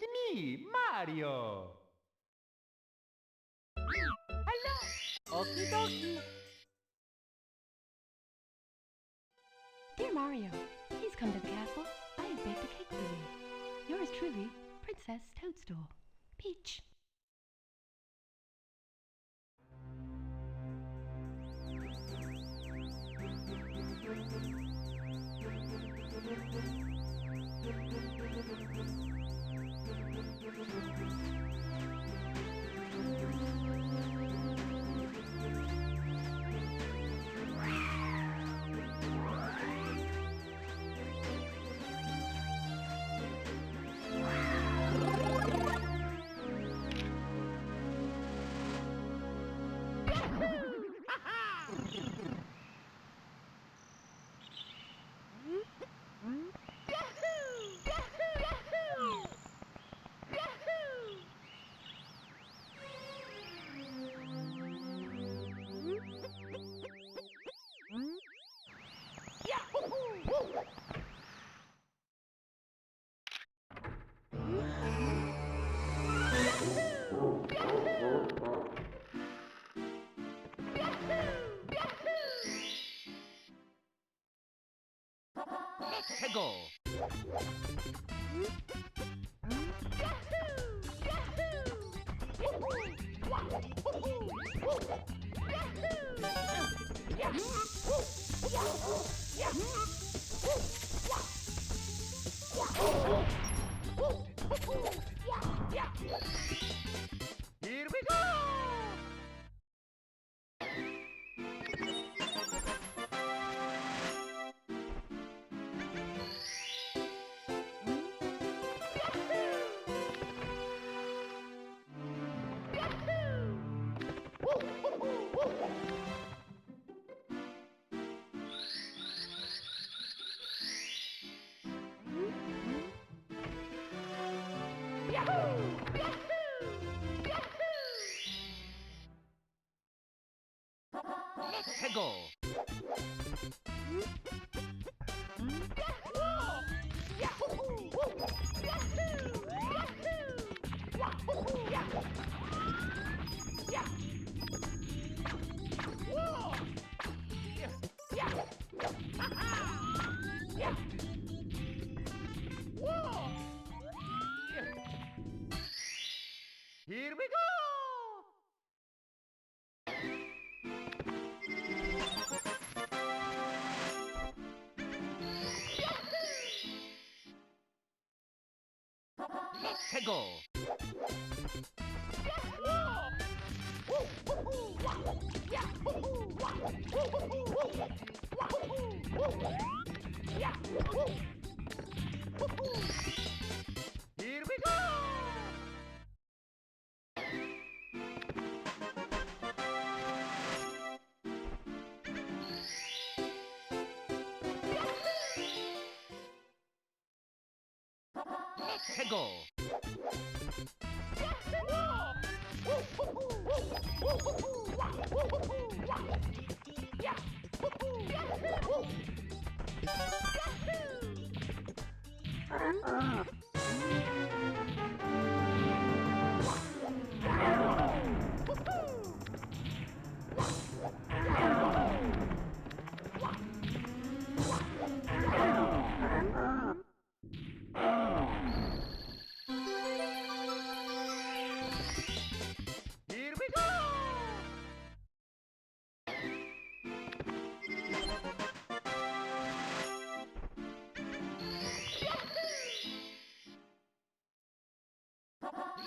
It's me, Mario. Hello. Okie dokie. Dear Mario, please come to the castle. I have baked a cake for you. Yours truly, Princess Toadstool. Peach. Let's go. Here we go. Let's go. Here we go. Let's go. Here we go. Let's go. Here we go.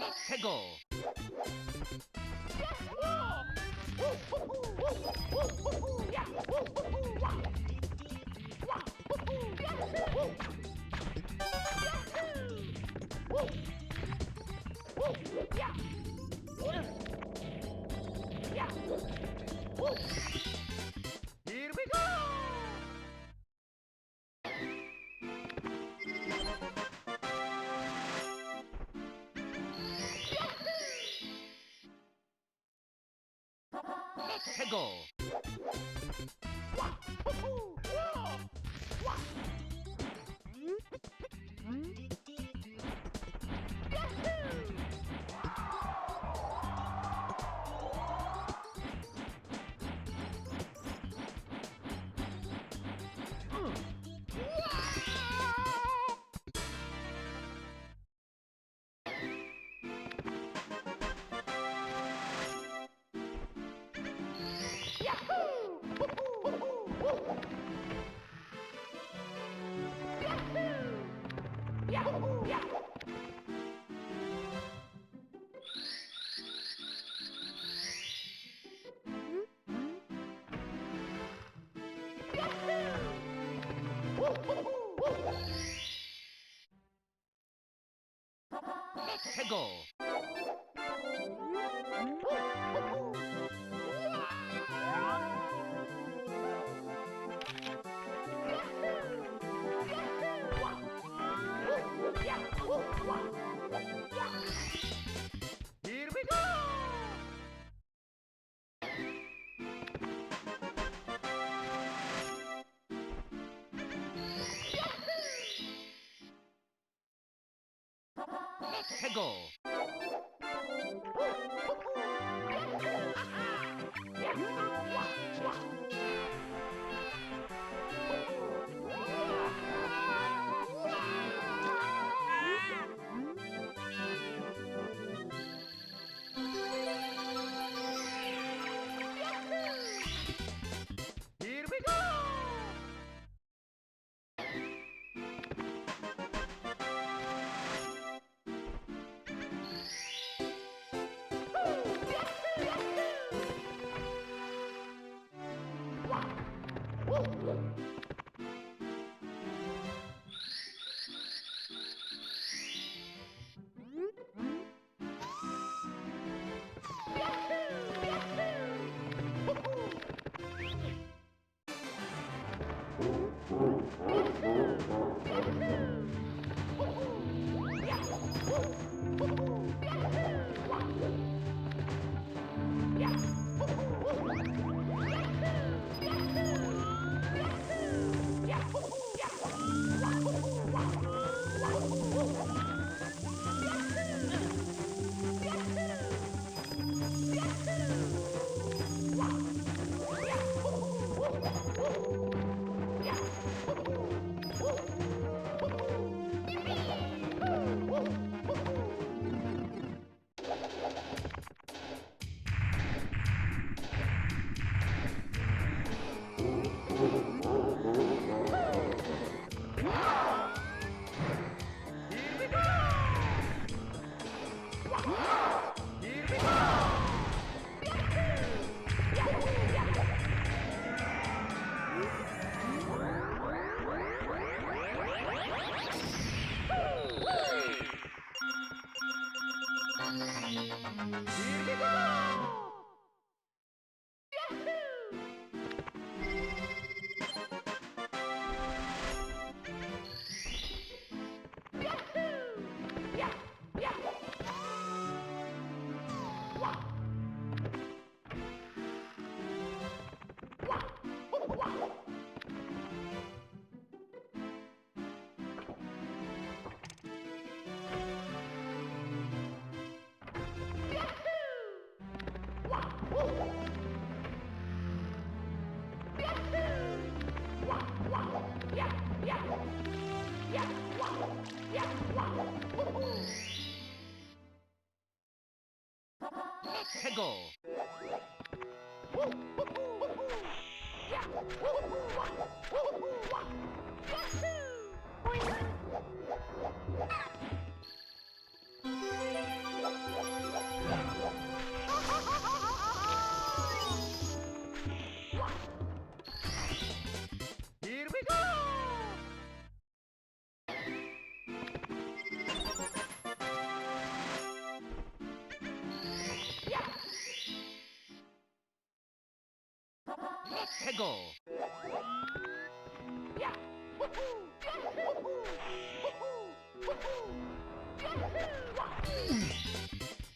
Let's go. Here we go. Let's go. 최고. Here we go. 최고. Here we go. 최고. Here we go. 최고.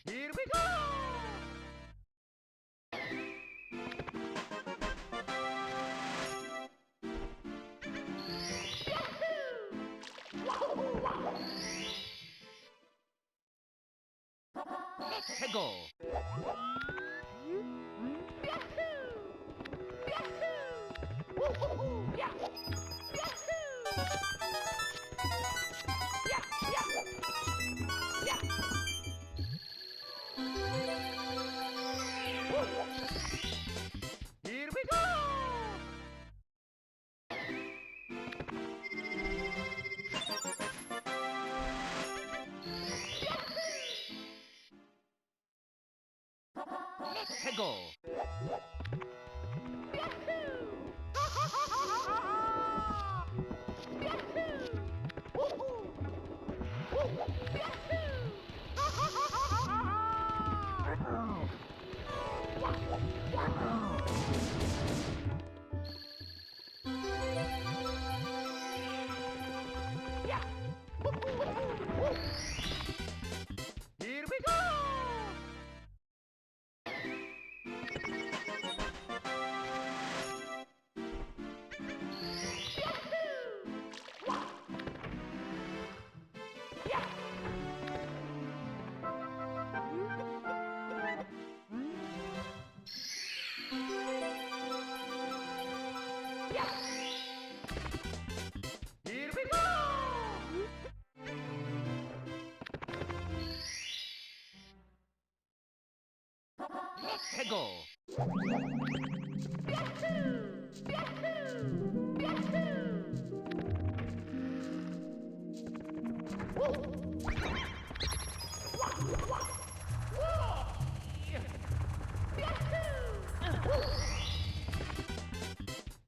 Here we go. 최고. Here we go. 최고. Here we go! Here we go! Let's go!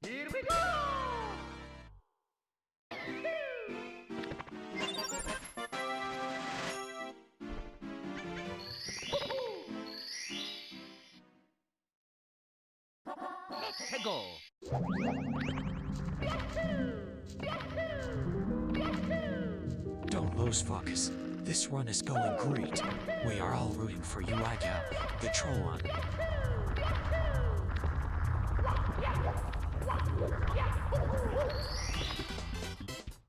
Here we go! Let's go! Don't lose focus. This run is going great. We are all rooting for you, Aika, the troll one.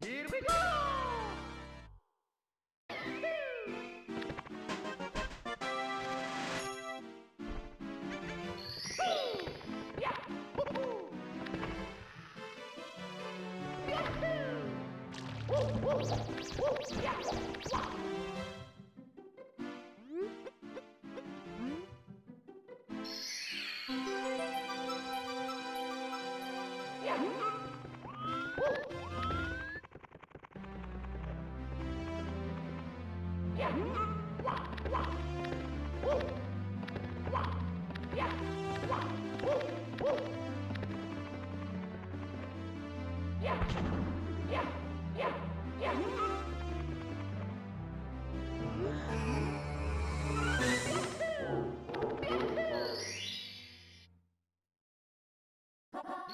Here we go!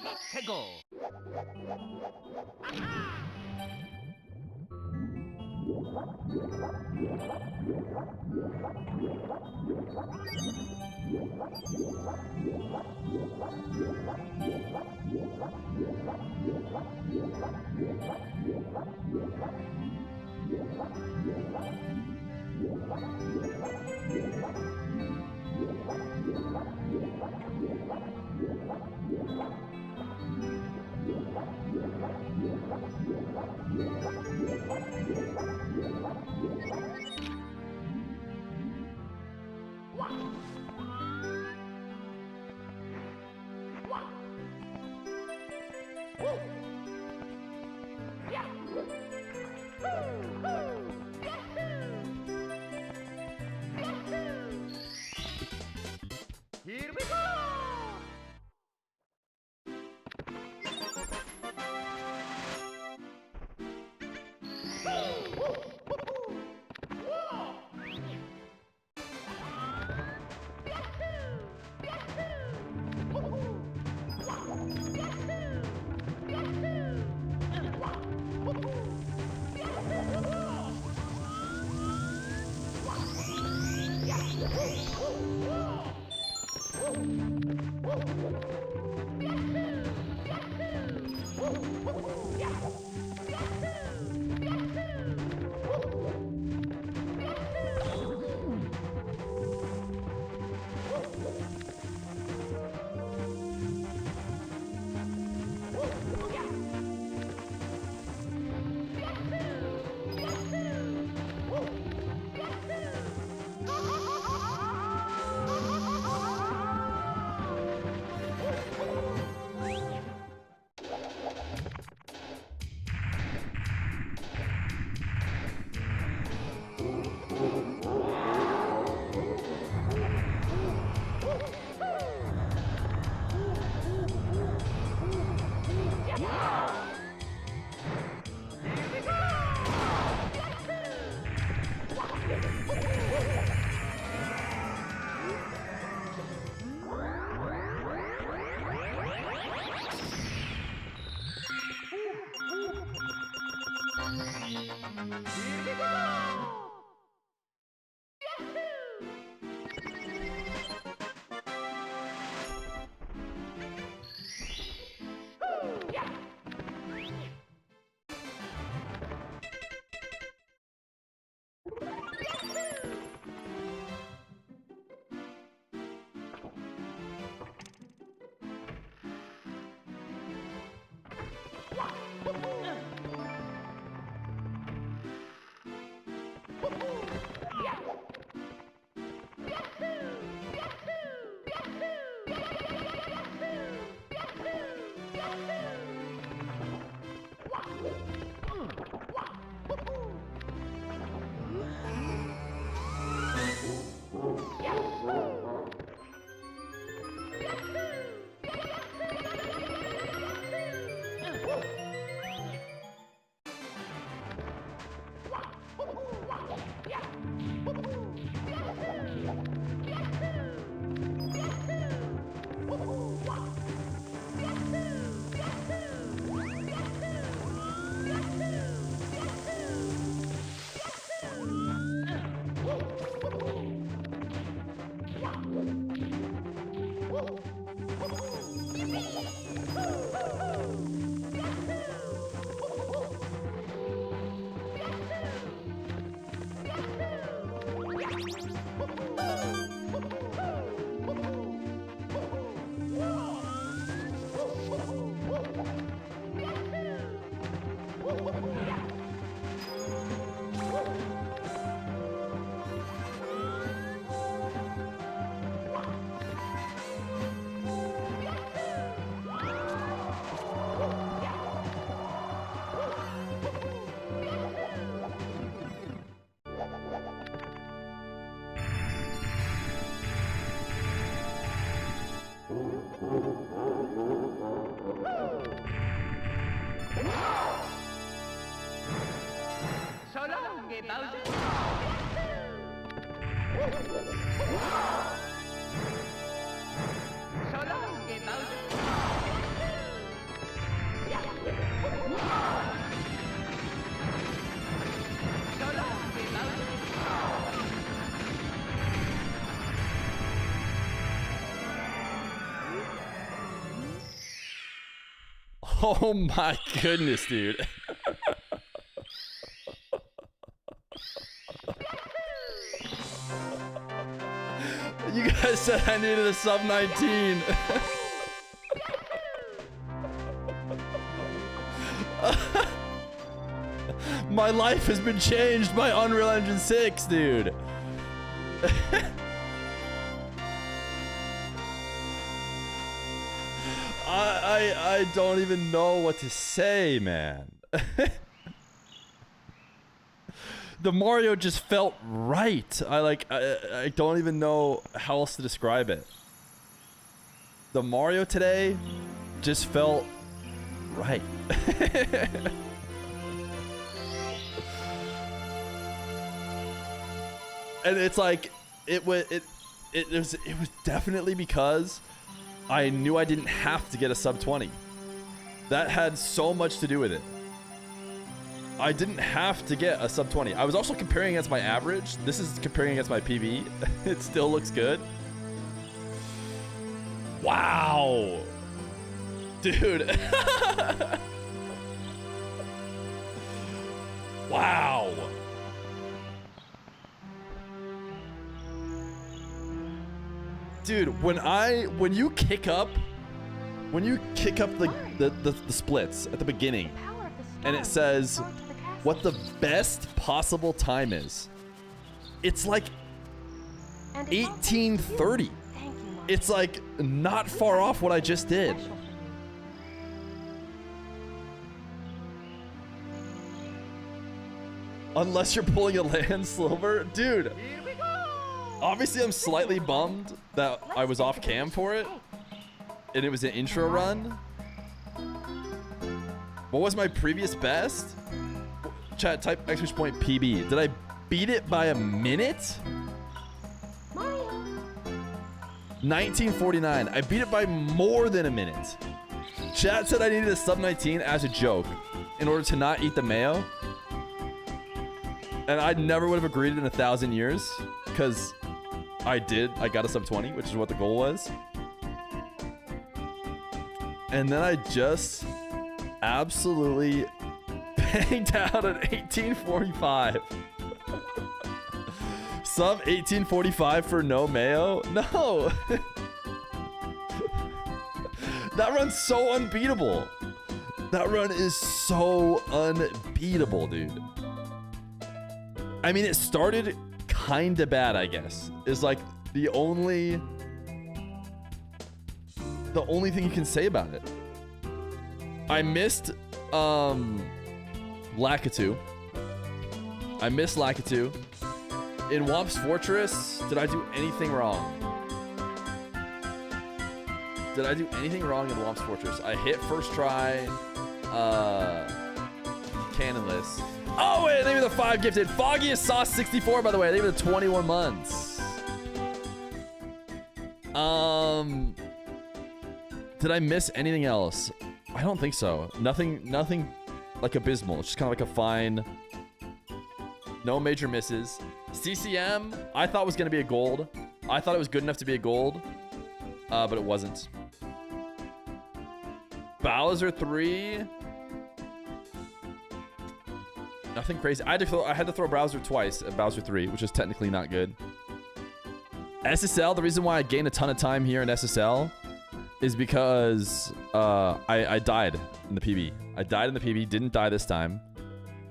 Let's go! Bowser. So long, Bowser. So long, Bowser. Oh my goodness, dude. You guys said I needed a sub 19. My life has been changed by Unreal Engine 6, dude. I don't even know what to say, man. The Mario just felt right. I don't even know how else to describe it. The Mario today just felt right. And it's like it was definitely because I knew I didn't have to get a sub 20. That had so much to do with it. I didn't have to get a sub 20. I was also comparing against my average. This is comparing against my PB. It still looks good. Wow. Dude. Wow. Dude, when you kick up the splits at the beginning, and it says what the best possible time is, it's like 1830. It's like not far off what I just did. Unless you're pulling a land silver, dude. Obviously, I'm slightly bummed that I was off cam for it, and it was an intro run. What was my previous best? Chat, type exclamation point PB. Did I beat it by a minute? 1949. I beat it by more than a minute. Chat said I needed a sub 19 as a joke in order to not eat the mayo. And I never would have agreed in 1,000 years, because I did. I got a sub 20, which is what the goal was. And then I just absolutely banged out at 1845. Sub 1845 for no mayo? No. That run's so unbeatable. That run is so unbeatable, dude. I mean, it started kind of bad, I guess. Is like the only thing you can say about it. I missed Lakitu. I missed Lakitu. In Womp's Fortress, did I do anything wrong? Did I do anything wrong in Womp's Fortress? I hit first try, cannonless. Oh, wait, name of the 5 gifted. Foggiest Sauce 64, by the way. Name of the 21 months. Did I miss anything else? I don't think so. Nothing like abysmal. It's just kind of like a fine. No major misses. CCM, I thought was going to be a gold. I thought it was good enough to be a gold, but it wasn't. Bowser 3. Nothing crazy. I had to throw Bowser twice at Bowser 3, which is technically not good. SSL, the reason why I gained a ton of time here in SSL is because I died in the PB. I died in the PB, didn't die this time.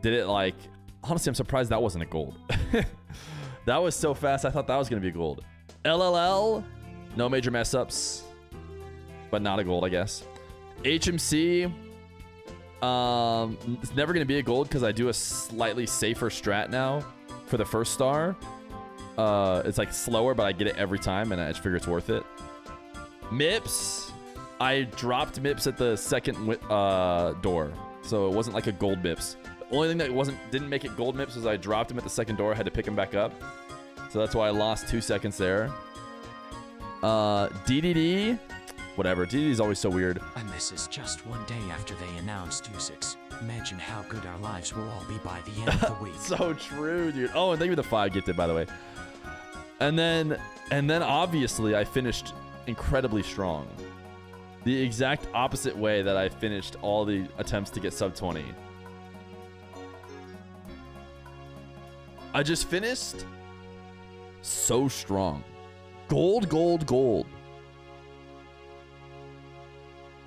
Did it like... Honestly, I'm surprised that wasn't a gold. That was so fast, I thought that was going to be a gold. LLL, no major mess-ups, but not a gold, I guess. HMC... it's never gonna be a gold because I do a slightly safer strat now for the first star. It's like slower, but I get it every time, and I just figure it's worth it. MIPS, I dropped MIPS at the second door, so it wasn't like a gold MIPS. The only thing that didn't make it gold MIPS was I dropped him at the second door. I had to pick him back up. So that's why I lost 2 seconds there. DDD. Whatever. DDD is always so weird. And this is just one day after they announced U6. Imagine how good our lives will all be by the end of the week. So true, dude. Oh, and thank you for the 5 gifted, by the way. And then obviously I finished incredibly strong. The exact opposite way that I finished all the attempts to get sub 20. I just finished so strong. Gold, gold, gold.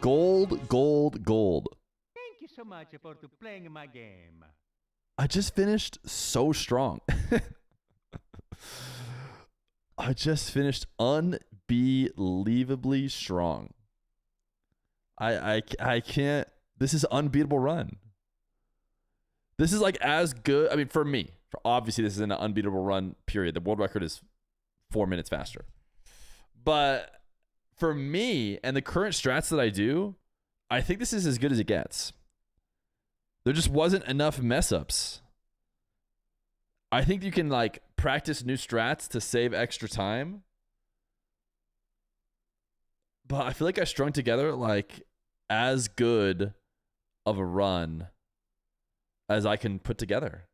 Gold, gold, gold. Thank you so much for playing my game. I just finished so strong. I just finished unbelievably strong. I can't. This is an unbeatable run. This is like as good. I mean, for me, obviously this is an unbeatable run, period. The world record is 4 minutes faster. But for me and the current strats that I do, I think this is as good as it gets. There just wasn't enough mess ups. I think you can like practice new strats to save extra time. But I feel like I strung together like as good of a run as I can put together.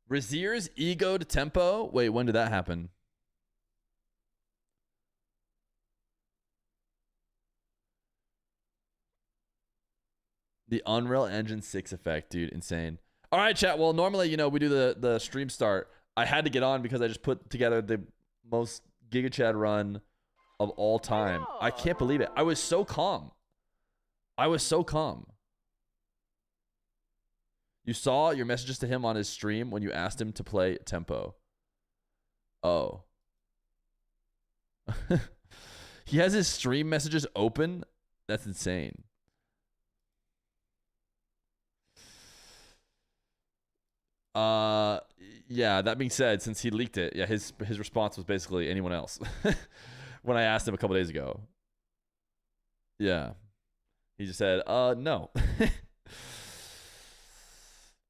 Razier's ego to tempo. Wait, when did that happen? The Unreal Engine 6 effect, dude. Insane. All right, chat. Well, normally, you know, we do the stream start. I had to get on because I just put together the most Giga Chad run of all time. I can't believe it. I was so calm. I was so calm. You saw your messages to him on his stream when you asked him to play tempo. Oh. He has his stream messages open? That's insane. Yeah, that being said, since he leaked it, yeah, his response was basically anyone else. When I asked him a couple days ago. Yeah. He just said, no.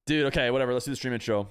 Dude, okay, whatever. Let's do the stream intro.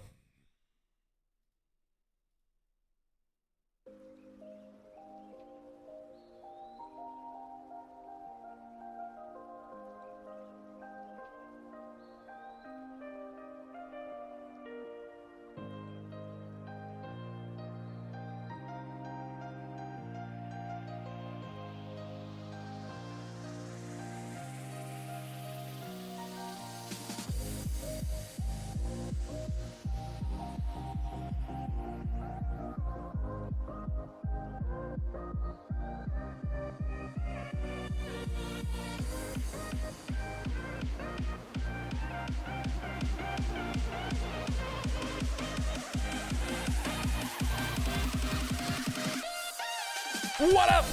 What up?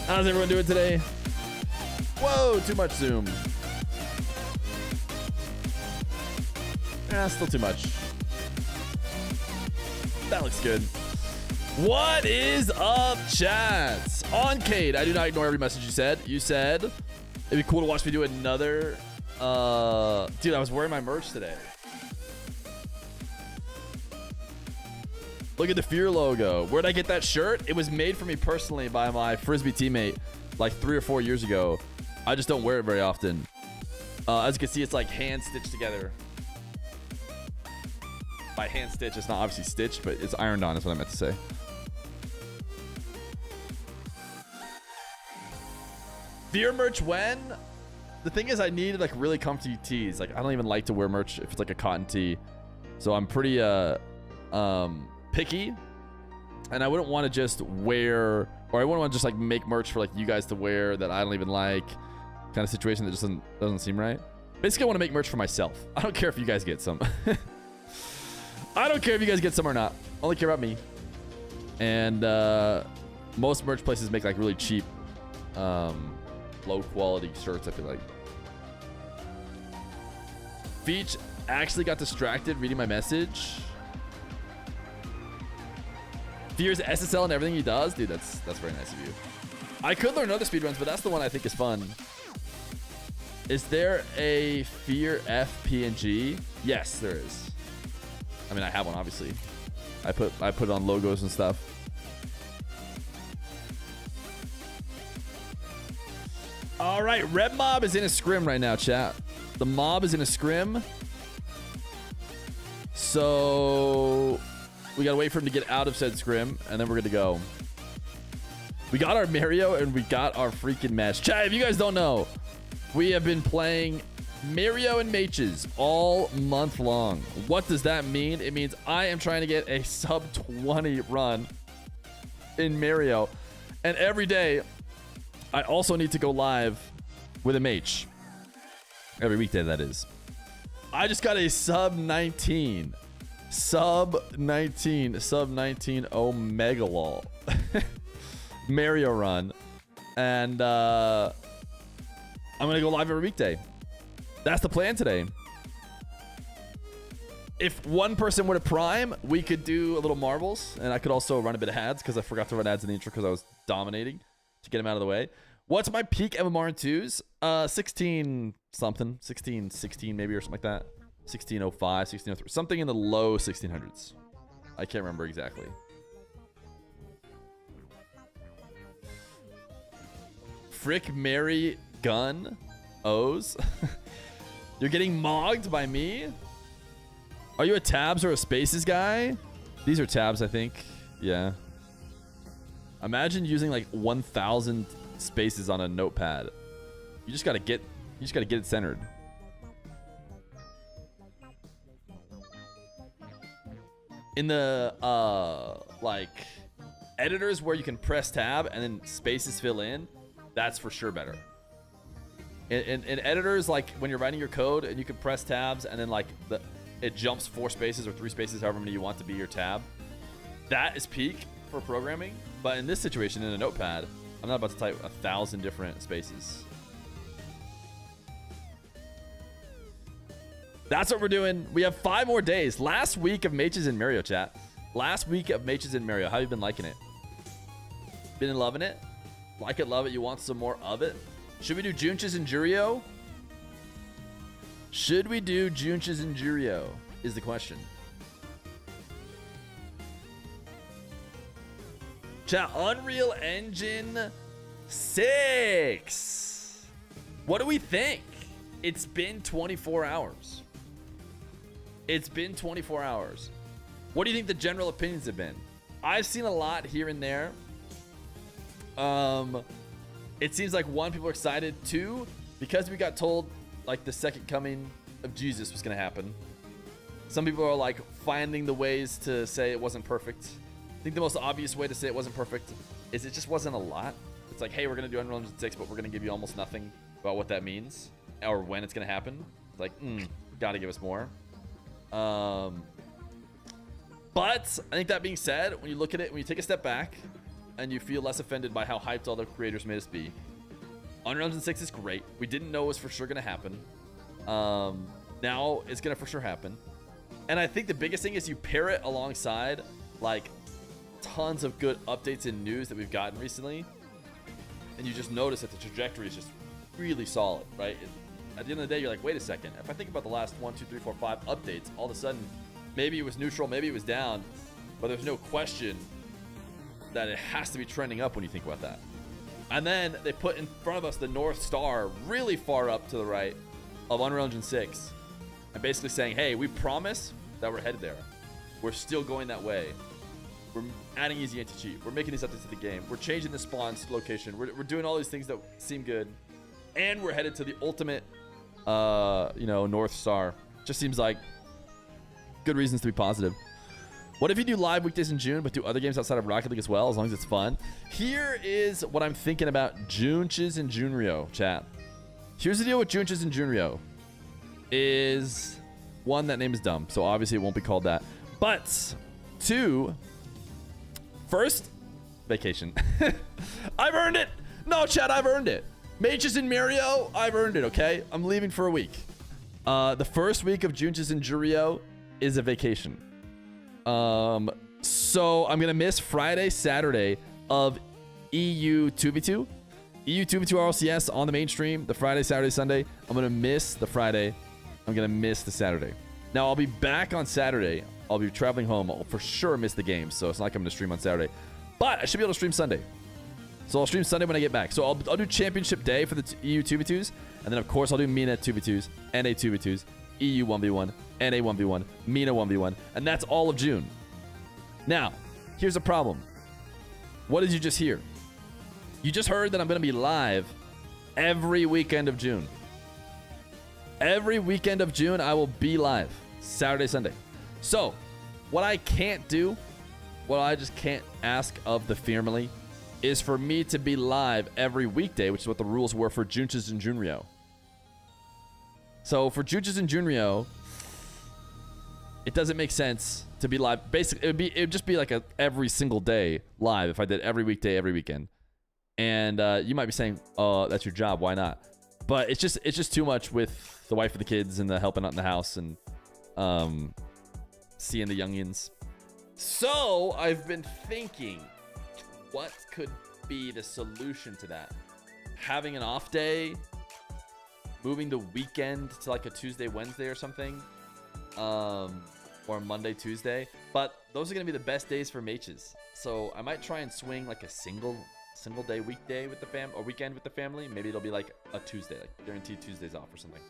How's everyone doing today? Whoa, too much zoom. Still too much. That looks good. What is up, chats? On Cade, I do not ignore every message you said. You said it'd be cool to watch me do another. Dude, I was wearing my merch today. Look at the Feer logo. Where'd I get that shirt? It was made for me personally by my Frisbee teammate like 3 or 4 years ago. I just don't wear it very often. As you can see, it's like hand stitched together. By hand stitch, it's not obviously stitched, but it's ironed on is what I meant to say. Feer merch when? The thing is, I need like really comfy tees. Like I don't even like to wear merch if it's like a cotton tee. So I'm pretty picky, and I wouldn't want to just wear, or I wouldn't want to just like make merch for like you guys to wear that I don't even like, kind of situation that just doesn't seem right. Basically, I want to make merch for myself. I don't care if you guys get some. I don't care if you guys get some or not. I only care about me. And most merch places make like really cheap, low quality shirts, I feel like. Feech actually got distracted reading my message. Fear's SSL and everything he does? Dude, that's very nice of you. I could learn other speedruns, but that's the one I think is fun. Is there a Feer FPNG? Yes, there is. I mean, I have one, obviously. I put it on logos and stuff. All right, Red Mob is in a scrim right now, chat. The mob is in a scrim. So we gotta wait for him to get out of said scrim, and then we're good to go. We got our MAYRIO and we got our freaking match. Chat, if you guys don't know, we have been playing MAYRIO and MAYTCHES all month long. What does that mean? It means I am trying to get a sub 20 run in MAYRIO. And every day, I also need to go live with a MAYTCHE. Every weekday, that is. I just got a sub 19. Sub 19 Omega lol. MAYRIO run. And I'm going to go live every weekday. That's the plan today. If one person were to prime, we could do a little marbles, and I could also run a bit of ads because I forgot to run ads in the intro because I was dominating to get them out of the way. What's my peak MMR in 2s? 16 something, 16 maybe or something like that. 1605, 1603, something in the low 1600s. I can't remember exactly. Frick, Mary, gun, O's. You're getting mogged by me? Are you a tabs or a spaces guy? These are tabs, I think. Yeah. Imagine using like 1,000 spaces on a notepad. You just gotta get it centered. In the like editors where you can press tab and then spaces fill in, that's for sure better. In editors, like when you're writing your code and you can press tabs and then like it jumps 4 spaces or 3 spaces, however many you want to be your tab. That is peak for programming. But in this situation, in a notepad, I'm not about to type 1,000 different spaces. That's what we're doing. We have 5 more days. Last week of MAYTCHES and MAYRIO, chat. Last week of MAYTCHES and MAYRIO. How have you been liking it? Been loving it? Like it, love it. You want some more of it? Should we do Junches and Jurio? Should we do Junches and Jurio? Is the question. Chat, Unreal Engine 6. What do we think? It's been 24 hours. It's been 24 hours. What do you think the general opinions have been? I've seen a lot here and there. It seems like 1, people are excited. 2, because we got told like the second coming of Jesus was gonna happen. Some people are like finding the ways to say it wasn't perfect. I think the most obvious way to say it wasn't perfect is it just wasn't a lot. It's like, hey, we're gonna do Unreal Engine 6, but we're gonna give you almost nothing about what that means or when it's gonna happen. It's like, gotta give us more. But I think that being said, when you look at it, when you take a step back and you feel less offended by how hyped all the creators made us be, Unreal Engine 6 is great. We didn't know it was for sure gonna happen. Now it's gonna for sure happen. And I think the biggest thing is you pair it alongside like tons of good updates and news that we've gotten recently, and you just notice that the trajectory is just really solid, right? At the end of the day, you're like, wait a second. If I think about the last 1, 2, 3, 4, 5 updates, all of a sudden, maybe it was neutral, maybe it was down, but there's no question that it has to be trending up when you think about that. And then they put in front of us the North Star really far up to the right of Unreal Engine 6, and basically saying, hey, we promise that we're headed there. We're still going that way. We're adding easy anti-cheat. We're making these updates to the game. We're changing the spawn location. We're doing all these things that seem good. And we're headed to the ultimate, North Star. Just seems like good reasons to be positive. What if you do live weekdays in June, but do other games outside of Rocket League as well, as long as it's fun? Here is what I'm thinking about Junches and Junrio, chat. Here's the deal with Junches and Junrio. Is 1, that name is dumb, so obviously it won't be called that. But 2, first, vacation. I've earned it. No, chat, I've earned it. MAYTCHES and MAYRIO, I've earned it, okay? I'm leaving for a week. The first week of Junches and Jurio is a vacation. So I'm going to miss Friday, Saturday of EU 2v2. EU 2v2 RLCS on the mainstream, the Friday, Saturday, Sunday. I'm going to miss the Friday. I'm going to miss the Saturday. Now, I'll be back on Saturday. I'll be traveling home. I'll for sure miss the game, so it's not like I'm going to stream on Saturday. But I should be able to stream Sunday. So I'll stream Sunday when I get back. So I'll do Championship Day for the EU 2v2s. And then, of course, I'll do MENA 2v2s, NA 2v2s, EU 1v1, NA 1v1, MENA 1v1. And that's all of June. Now, here's a problem. What did you just hear? You just heard that I'm going to be live every weekend of June. Every weekend of June, I will be live. Saturday, Sunday. So, what I can't do, what I just can't ask of the family, is for me to be live every weekday, which is what the rules were for Junches and Junryo. So, for Junches and Junryo, it doesn't make sense to be live. Basically, it would just be like a every single day live if I did every weekday, every weekend. And you might be saying, "Oh, that's your job. Why not?" But it's just too much with the wife and the kids and the helping out in the house and seeing the youngins. So I've been thinking, what could be the solution to that? Having an off day, moving the weekend to like a Tuesday, Wednesday or something, or Monday, Tuesday. But those are gonna be the best days for MAYTCHES. So I might try and swing like a single day weekday with the or weekend with the family. Maybe it'll be like a Tuesday, like guaranteed Tuesdays off or something.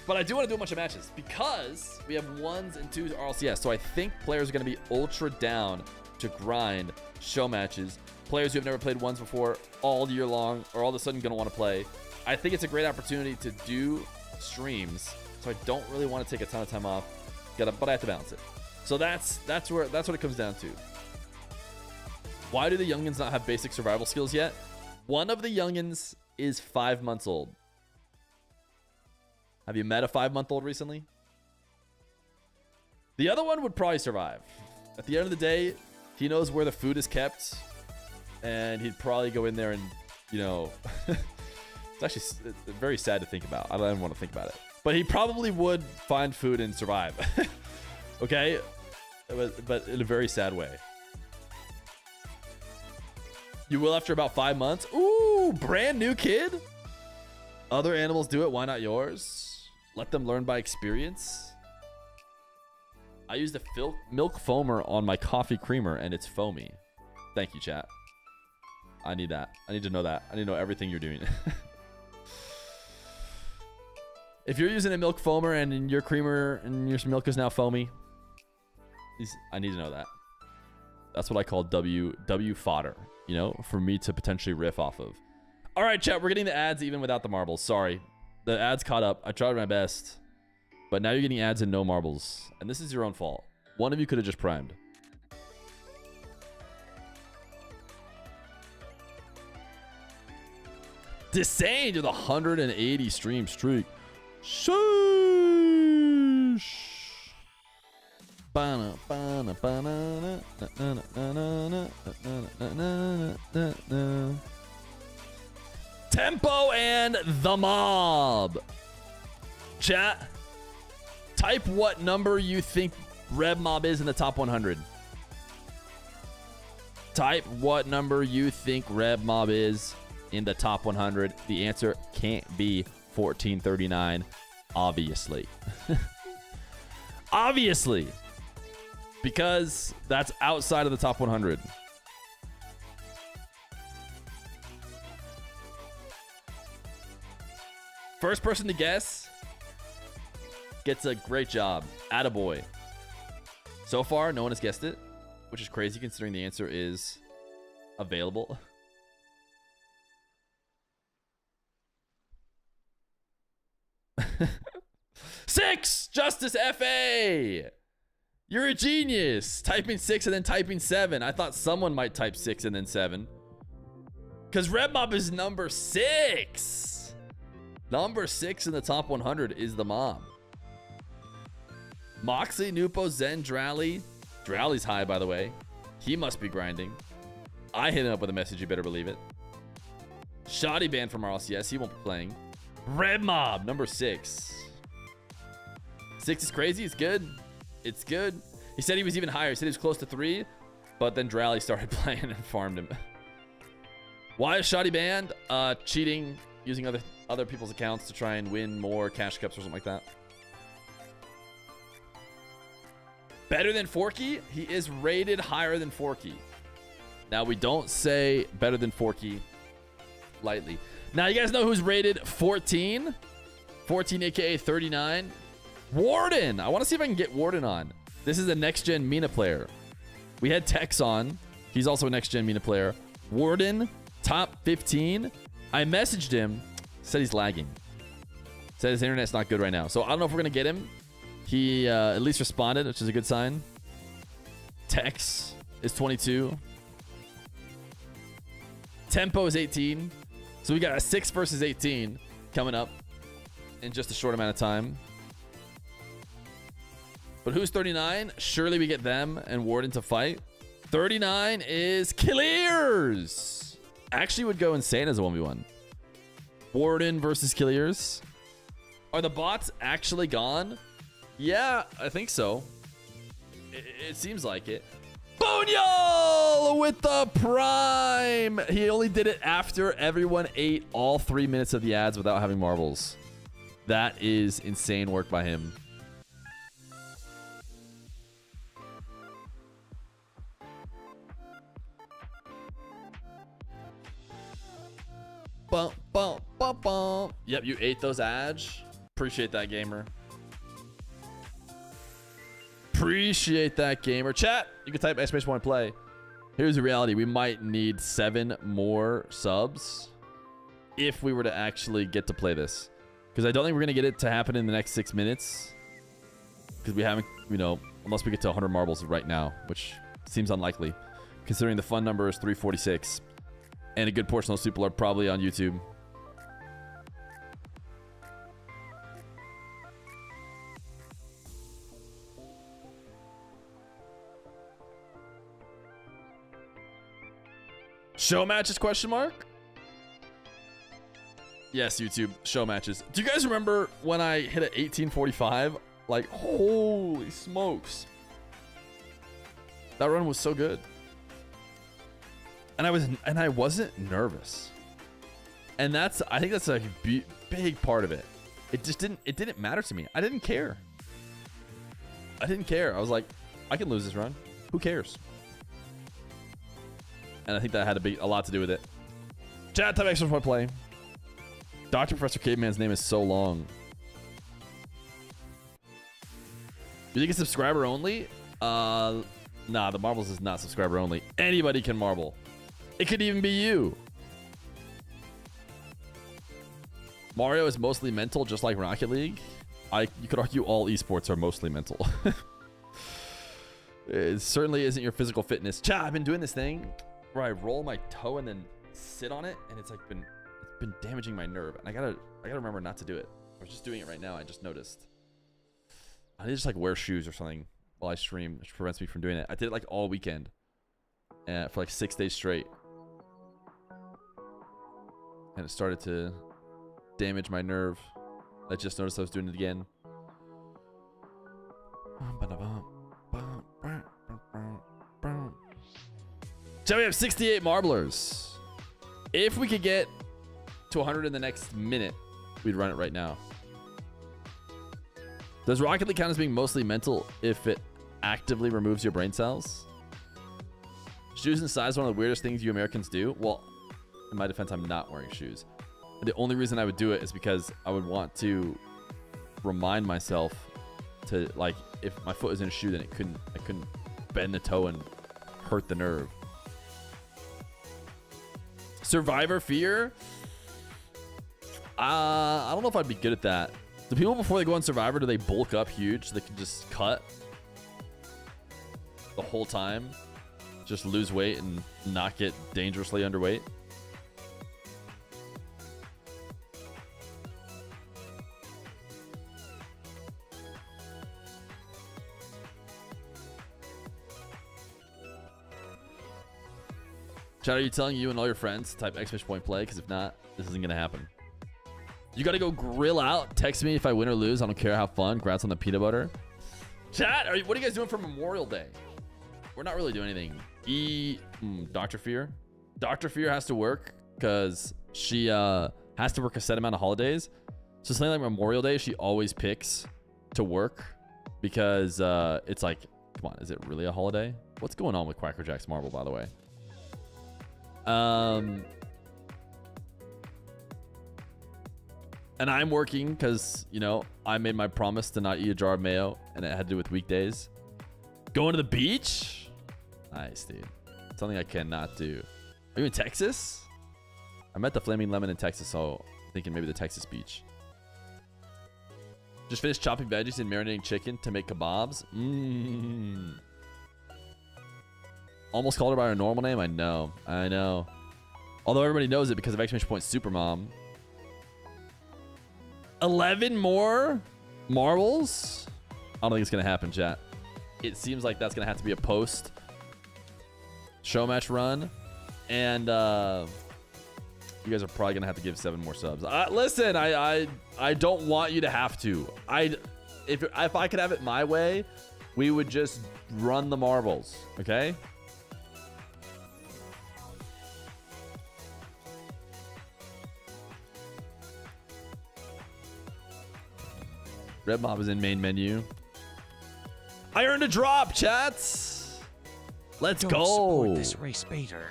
But I do want to do a bunch of matches because we have 1s and 2s RLCS. So I think players are going to be ultra down to grind show matches. Players who have never played 1s before all year long are all of a sudden going to want to play. I think it's a great opportunity to do streams. So I don't really want to take a ton of time off, but I have to balance it. So that's what it comes down to. Why do the youngins not have basic survival skills yet? One of the youngins is 5 months old. Have you met a 5-month-old recently? The other one would probably survive. At the end of the day, he knows where the food is kept, and he'd probably go in there and, you know, it's actually very sad to think about. I don't even want to think about it. But he probably would find food and survive. Okay? But in a very sad way. You will after about 5 months. Ooh, brand new kid. Other animals do it. Why not yours? Let them learn by experience. I used a milk foamer on my coffee creamer and it's foamy. Thank you, chat. I need that. I need to know that. I need to know everything you're doing. If you're using a milk foamer and your creamer and your milk is now foamy, I need to know that. That's what I call W fodder, you know, for me to potentially riff off of. All right, chat, we're getting the ads even without the marbles. Sorry. The ads caught up. I tried my best. But now you're getting ads and no marbles. And this is your own fault. One of you could have just primed. Disdain to the 180 stream streak. Sheesh. Tempo and the mob. Chat, type what number you think Reb Mob is in the top 100. Type what number you think Reb Mob is in the top 100. The answer can't be 1439, obviously. Obviously. Because that's outside of the top 100. First person to guess gets a great job. Attaboy. So far, no one has guessed it, which is crazy considering the answer is available. Six! Justice FA! You're a genius! Typing 6 and then typing 7. I thought someone might type 6 and then 7. Because Red Mob is number 6! Number 6 in the top 100 is the mob. Moxie, Nupo, Zen, Drally. Drally's high, by the way. He must be grinding. I hit him up with a message, you better believe it. Shoddy banned from RLCS. He won't be playing. Red Mob, number 6. 6 is crazy. It's good. It's good. He said he was even higher. He said he was close to 3, but then Drally started playing and farmed him. Why is Shoddy banned? Cheating, using other people's accounts to try and win more cash cups or something like that. Better than Forky? He is rated higher than Forky. Now, we don't say better than Forky lightly. Now, you guys know who's rated 14? 14, aka 39. Warden! I want to see if I can get Warden on. This is a next-gen Mina player. We had Tex on. He's also a next-gen Mina player. Warden, top 15. I messaged him. Said he's lagging. Said his internet's not good right now. So I don't know if we're going to get him. He at least responded, which is a good sign. Tex is 22. Tempo is 18. So we got a 6 versus 18 coming up in just a short amount of time. But who's 39? Surely we get them and Warden to fight. 39 is Killiers. Actually would go insane as a 1v1. Warden versus Killiers. Are the bots actually gone? Yeah, I think so. It seems like it. Bonyal with the prime. He only did it after everyone ate all 3 minutes of the ads without having marbles. That is insane work by him. Bum, bum, bum, bum. Yep, you ate those ads. Appreciate that, gamer. Appreciate that, gamer. Chat, you can type !play. Here's the reality. We might need 7 more subs if we were to actually get to play this. Because I don't think we're going to get it to happen in the next 6 minutes. Because we haven't, you know, unless we get to 100 marbles right now, which seems unlikely. Considering the fun number is 346. And a good portion of those people are probably on YouTube. Show matches, question mark? Yes, YouTube, show matches. Do you guys remember when I hit an 1845? Like, holy smokes. That run was so good. And I wasn't nervous. And I think that's a big part of it. It didn't matter to me. I didn't care. I was like, I can lose this run. Who cares? And I think that had a lot to do with it. Chat, type !play. Dr. Professor Caveman's name is so long. You think it's subscriber only? Nah, the marbles is not subscriber only. Anybody can marble. It could even be you. Mario is mostly mental, just like Rocket League. You could argue all esports are mostly mental. It certainly isn't your physical fitness. Chat, I've been doing this thing where I roll my toe and then sit on it, and it's been damaging my nerve. And I gotta remember not to do it. I was just doing it right now. I just noticed. I need to just like wear shoes or something while I stream, which prevents me from doing it. I did it like all weekend, for like 6 days straight, and it started to damage my nerve. I just noticed I was doing it again. So we have 68 marblers. If we could get to 100 in the next minute, we'd run it right now. Does Rocket League count as being mostly mental if it actively removes your brain cells? Shoes and size, one of the weirdest things you Americans do. Well, in my defense, I'm not wearing shoes. The only reason I would do it is because I would want to remind myself to, like, if my foot was in a shoe, then I couldn't bend the toe and hurt the nerve. Survivor Fear? I don't know if I'd be good at that. Do people before they go on Survivor, do they bulk up huge so they can just cut the whole time? Just lose weight and not get dangerously underweight? Chad, are you telling you and all your friends to type !play? Because if not, this isn't going to happen. You got to go grill out. Text me if I win or lose. I don't care. Have fun. Congrats on the peanut butter. Chat, what are you guys doing for Memorial Day? We're not really doing anything. Dr. Fear. Dr. Fear has to work because she has to work a set amount of holidays. So something like Memorial Day, she always picks to work because it's like, come on, is it really a holiday? What's going on with Quacker Jack's Marble, by the way? And I'm working because, you know, I made my promise to not eat a jar of mayo, and it had to do with weekdays. Going to the beach? Nice, dude. Something I cannot do. Are you in Texas? I met the Flaming Lemon in Texas, so I'm thinking maybe the Texas beach. Just finished chopping veggies and marinating chicken to make kebabs. Mmm. Almost called her by her normal name. I know. I know. Although everybody knows it because of exclamation point Supermom. 11 more marbles? I don't think it's going to happen, chat. It seems like that's going to have to be a post show match run. And you guys are probably going to have to give 7 more subs. Listen, I don't want you to have to. If I could have it my way, we would just run the marbles, okay? Red Mob is in main menu. I earned a drop, chats. Let's Don't go. support this race baiter.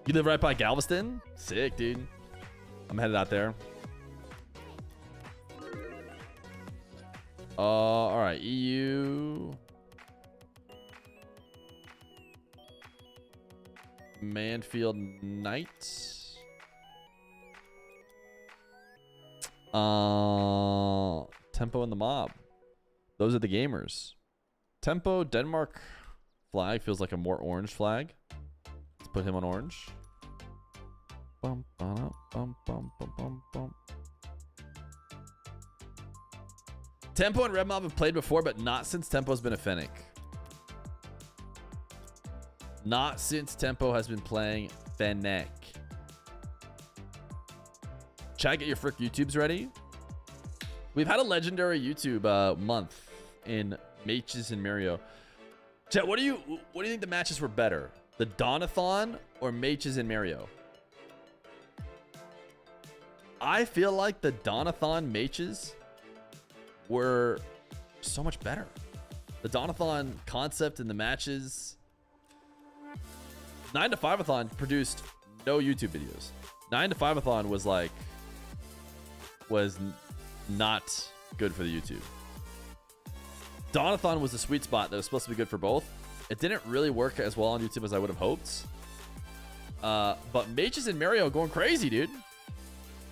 You live right by Galveston? Sick, dude. I'm headed out there. All right, EU. Manfield Knight. Tempo and the Mob. Those are the gamers. Tempo, Denmark flag feels like a more orange flag. Let's put him on orange. Bum, bum, bum, bum, bum, bum, bum. Tempo and Red Mob have played before, but not since Tempo's been a Fennec. Not since Tempo has been playing Fennec. Chat, get your frick YouTubes ready. We've had a legendary YouTube month in MAYTCHES and MAYRIO. Chat, what do you think the matches were better? The Donathon or MAYTCHES and MAYRIO? I feel like the Donathon MAYTCHES were so much better. The Donathon concept in the matches. 9 to 5-a-thon produced no YouTube videos. 9 to 5-a-thon was like, not good for the YouTube. Donathon was the sweet spot that was supposed to be good for both. It didn't really work as well on YouTube as I would have hoped. But MAYTCHES and MAYRIO going crazy, dude.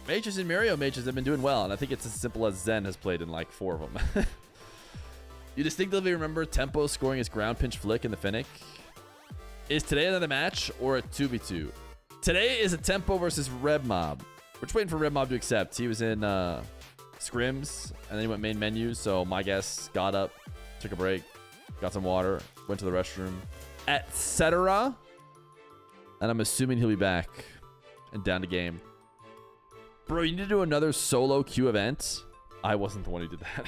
MAYTCHES and MAYRIO matches have been doing well, and I think it's as simple as Zen has played in like 4 of them. You distinctively remember Tempo scoring his ground pinch flick in the Fennec. Is today another match or a 2v2? Today is a Tempo versus Red Mob. We're just waiting for Red Mob to accept. He was in scrims, and then he went main menu, so my guess got up, took a break, got some water, went to the restroom, etc. And I'm assuming he'll be back and down to game. Bro, you need to do another solo queue event. I wasn't the one who did that.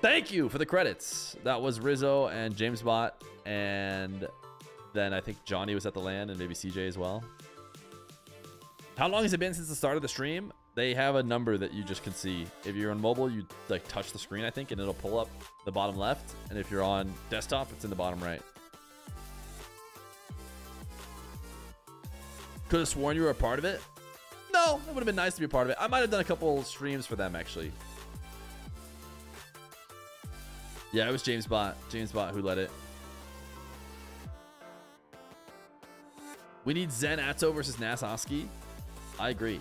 Thank you for the credits. That was Rizzo and JamesBot, and then I think Johnny was at the LAN and maybe CJ as well. How long has it been since the start of the stream? They have a number that you just can see. If you're on mobile, you like touch the screen, I think, and it'll pull up the bottom left. And if you're on desktop, it's in the bottom right. Could have sworn you were a part of it. No, it would have been nice to be a part of it. I might have done a couple streams for them, actually. Yeah, it was JamesBot. JamesBot who led it. We need Zen Atto versus Nasoski. I agree.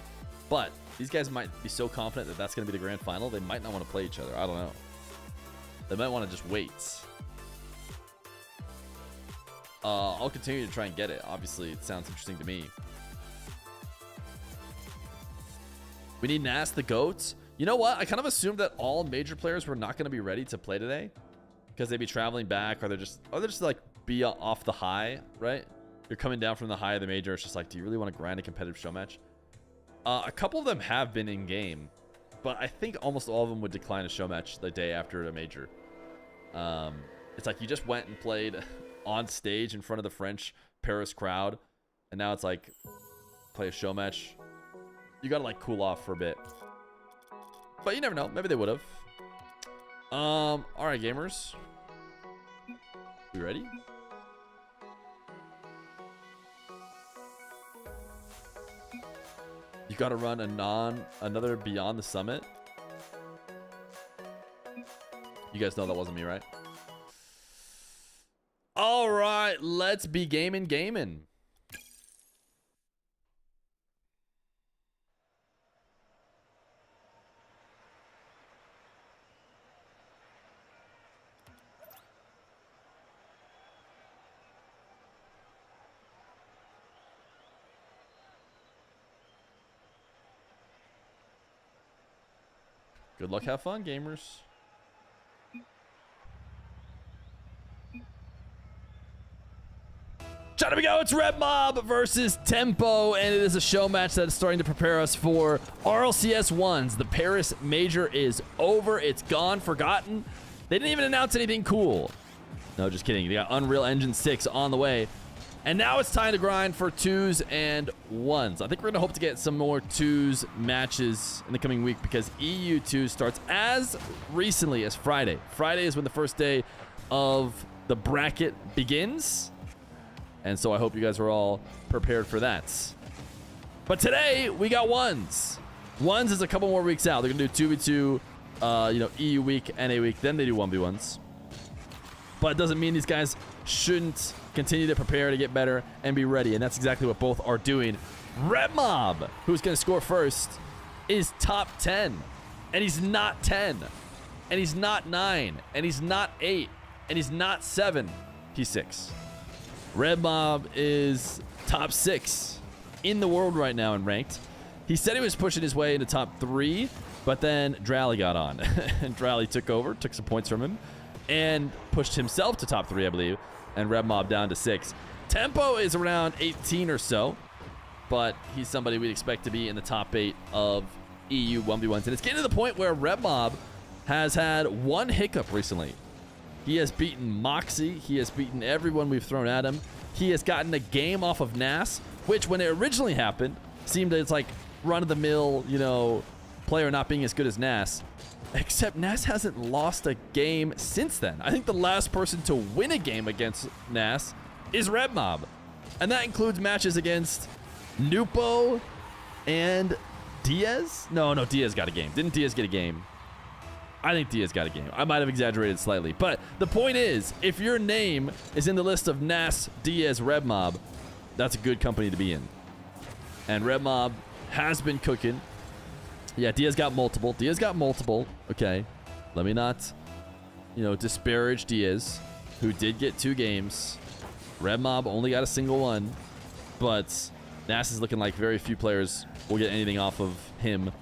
But these guys might be so confident that that's going to be the grand final, they might not want to play each other. I don't know. They might want to just wait. I'll continue to try and get it. Obviously, it sounds interesting to me. We need Nas the GOAT. You know what? I kind of assumed that all major players were not going to be ready to play today because they'd be traveling back, or they're just like be off the high, right? You're coming down from the high of the major. It's just like, do you really want to grind a competitive show match? A couple of them have been in game, but I think almost all of them would decline a show match the day after a major. It's like you just went and played on stage in front of the French Paris crowd, and now it's like play a show match. You gotta like cool off for a bit, but you never know. Maybe they would have. All right, gamers, we ready? You gotta run another Beyond the Summit. You guys know that wasn't me, right? All right, let's be gaming. Good luck, have fun, gamers. Shut up, we go. It's Red Mob versus Tempo, and it is a show match that is starting to prepare us for RLCS 1s. The Paris Major is over. It's gone, forgotten. They didn't even announce anything cool. No, just kidding. They got Unreal Engine 6 on the way. And now it's time to grind for 2s and 1s. I think we're going to hope to get some more 2s matches in the coming week because EU2 starts as recently as Friday. Friday is when the first day of the bracket begins. And so I hope you guys are all prepared for that. But today, we got 1s. 1s is a couple more weeks out. They're going to do 2v2, EU week, NA week. Then they do 1v1s. But it doesn't mean these guys shouldn't continue to prepare to get better and be ready. And that's exactly what both are doing. Red Mob, who's going to score first, is top 10. And he's not 10. And he's not 9. And he's not 8. And he's not 7. He's 6. Red Mob is top 6 in the world right now in ranked. He said he was pushing his way into top 3, but then Drally got on. And Drally took over, took some points from him, and pushed himself to top 3, I believe, and Red Mob down to 6. Tempo is around 18 or so, but he's somebody we'd expect to be in the top 8 of EU 1v1s. And it's getting to the point where Red Mob has had one hiccup recently. He has beaten Moxie. He has beaten everyone we've thrown at him. He has gotten a game off of Nas, which when it originally happened, seemed that it's like run-of-the-mill, player not being as good as Nas. Except Nas hasn't lost a game since then. I think the last person to win a game against Nas is Red Mob. And that includes matches against Nupo and Diaz? No, Diaz got a game. Didn't Diaz get a game? I think Diaz got a game. I might have exaggerated slightly. But the point is, if your name is in the list of Nas, Diaz, Red Mob, that's a good company to be in. And Red Mob has been cooking. Yeah, Diaz got multiple. Okay. Let me not, disparage Diaz, who did get 2 games. Red Mob only got a single one. But Nas is looking like very few players will get anything off of him.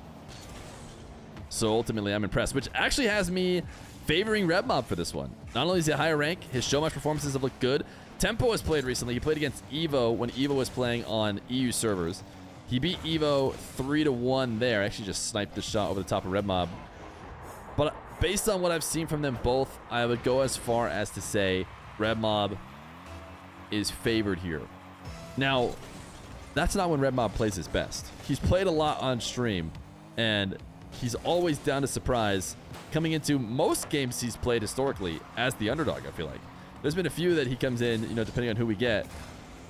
So ultimately, I'm impressed, which actually has me favoring Red Mob for this one. Not only is he a higher rank, his show match performances have looked good. Tempo has played recently. He played against Evo when Evo was playing on EU servers. He beat Evo 3-1 there. Actually just sniped the shot over the top of Red Mob. But based on what I've seen from them both, I would go as far as to say Red Mob is favored here. Now, that's not when Red Mob plays his best. He's played a lot on stream, and he's always down to surprise coming into most games he's played historically as the underdog, I feel like. There's been a few that he comes in, depending on who we get,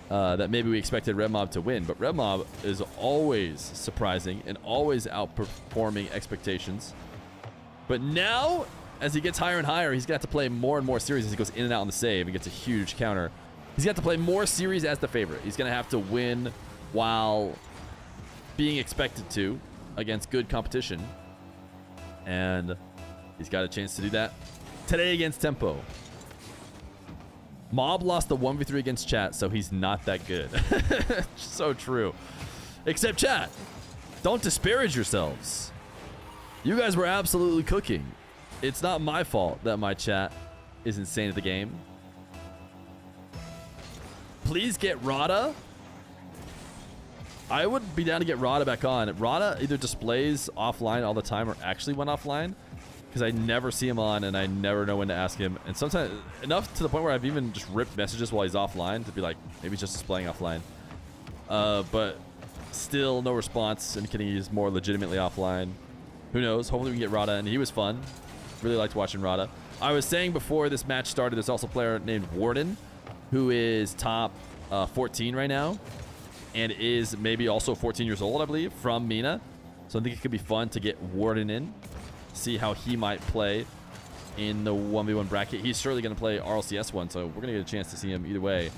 that maybe we expected Red Mob to win. But Red Mob is always surprising and always outperforming expectations. But now, as he gets higher and higher, he's going to have to play more and more series as he goes in and out on the save and gets a huge counter. He's going to have to play more series as the favorite. He's going to have to win while being expected to against good competition. And he's got a chance to do that today against Tempo. Mob lost the 1v3 against Chat, so he's not that good. So true. Except Chat, don't disparage yourselves. You guys were absolutely cooking. It's not my fault that my chat is insane at the game. Please get Rada. I would be down to get Rada back on. Rada either displays offline all the time or actually went offline. because I never see him on and I never know when to ask him. And sometimes enough to the point where I've even just ripped messages while he's offline to be like, maybe he's just playing offline. But still no response, indicating he's more legitimately offline. Who knows? Hopefully we can get Rada, and he was fun. Really liked watching Rada. I was saying before this match started, there's also a player named Warden, who is top 14 right now, and is maybe also 14 years old, I believe, from Mina. So I think it could be fun to get Warden in, see how he might play in the 1v1 bracket. He's surely going to play RLCS one, so we're going to get a chance to see him either way.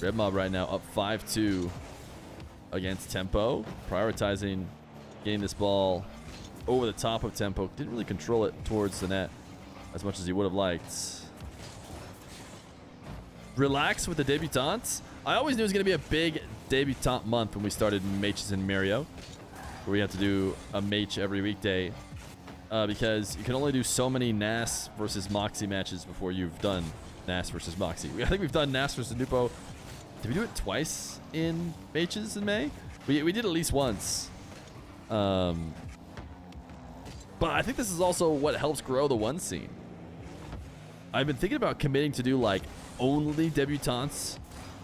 Red Mob right now up 5-2 against Tempo, prioritizing getting this ball over the top of Tempo. Didn't really control it towards the net as much as he would have liked. Relax with the debutantes. I always knew it was going to be a big debutante month when we started MAYTCHES and MAYRIO, where we have to do a MAYTCHE every weekday, because you can only do so many NAS versus Moxie matches before you've done NAS versus Moxie. I think we've done NAS versus Nupo. Did we do it twice in MAYTCHES in May? We did at least once. But I think this is also what helps grow the one scene. I've been thinking about committing to do like only debutantes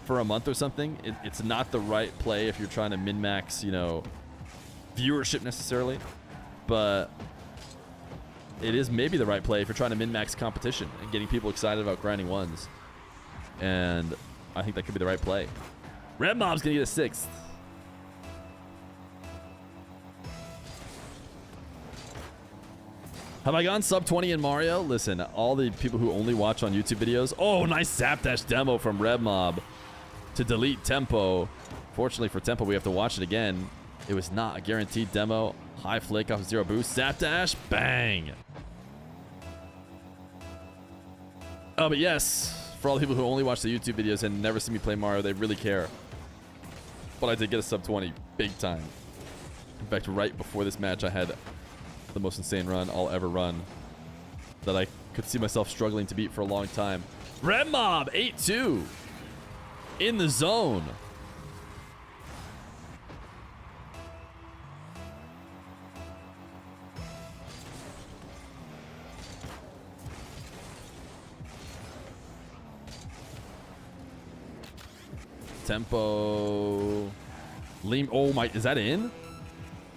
for a month or something. It's not the right play if you're trying to min-max, you know, viewership necessarily. But it is maybe the right play if you're trying to min-max competition and getting people excited about grinding ones. And I think that could be the right play. Red Mob's gonna get a 6th. Have I gone sub 20 in Mario? Listen, all the people who only watch on YouTube videos. Oh, nice Zap Dash demo from Red Mob to delete Tempo. Fortunately for Tempo, we have to watch it again. It was not a guaranteed demo. High flick off 0 boost. Zap Dash, bang. Oh, but yes, for all the people who only watch the YouTube videos and never see me play Mario, they really care. But I did get a sub 20 big time. In fact, right before this match, I had the most insane run I'll ever run that I could see myself struggling to beat for a long time. Red Mob 8-2 in the zone. Tempo. Lean. Oh my, is that in?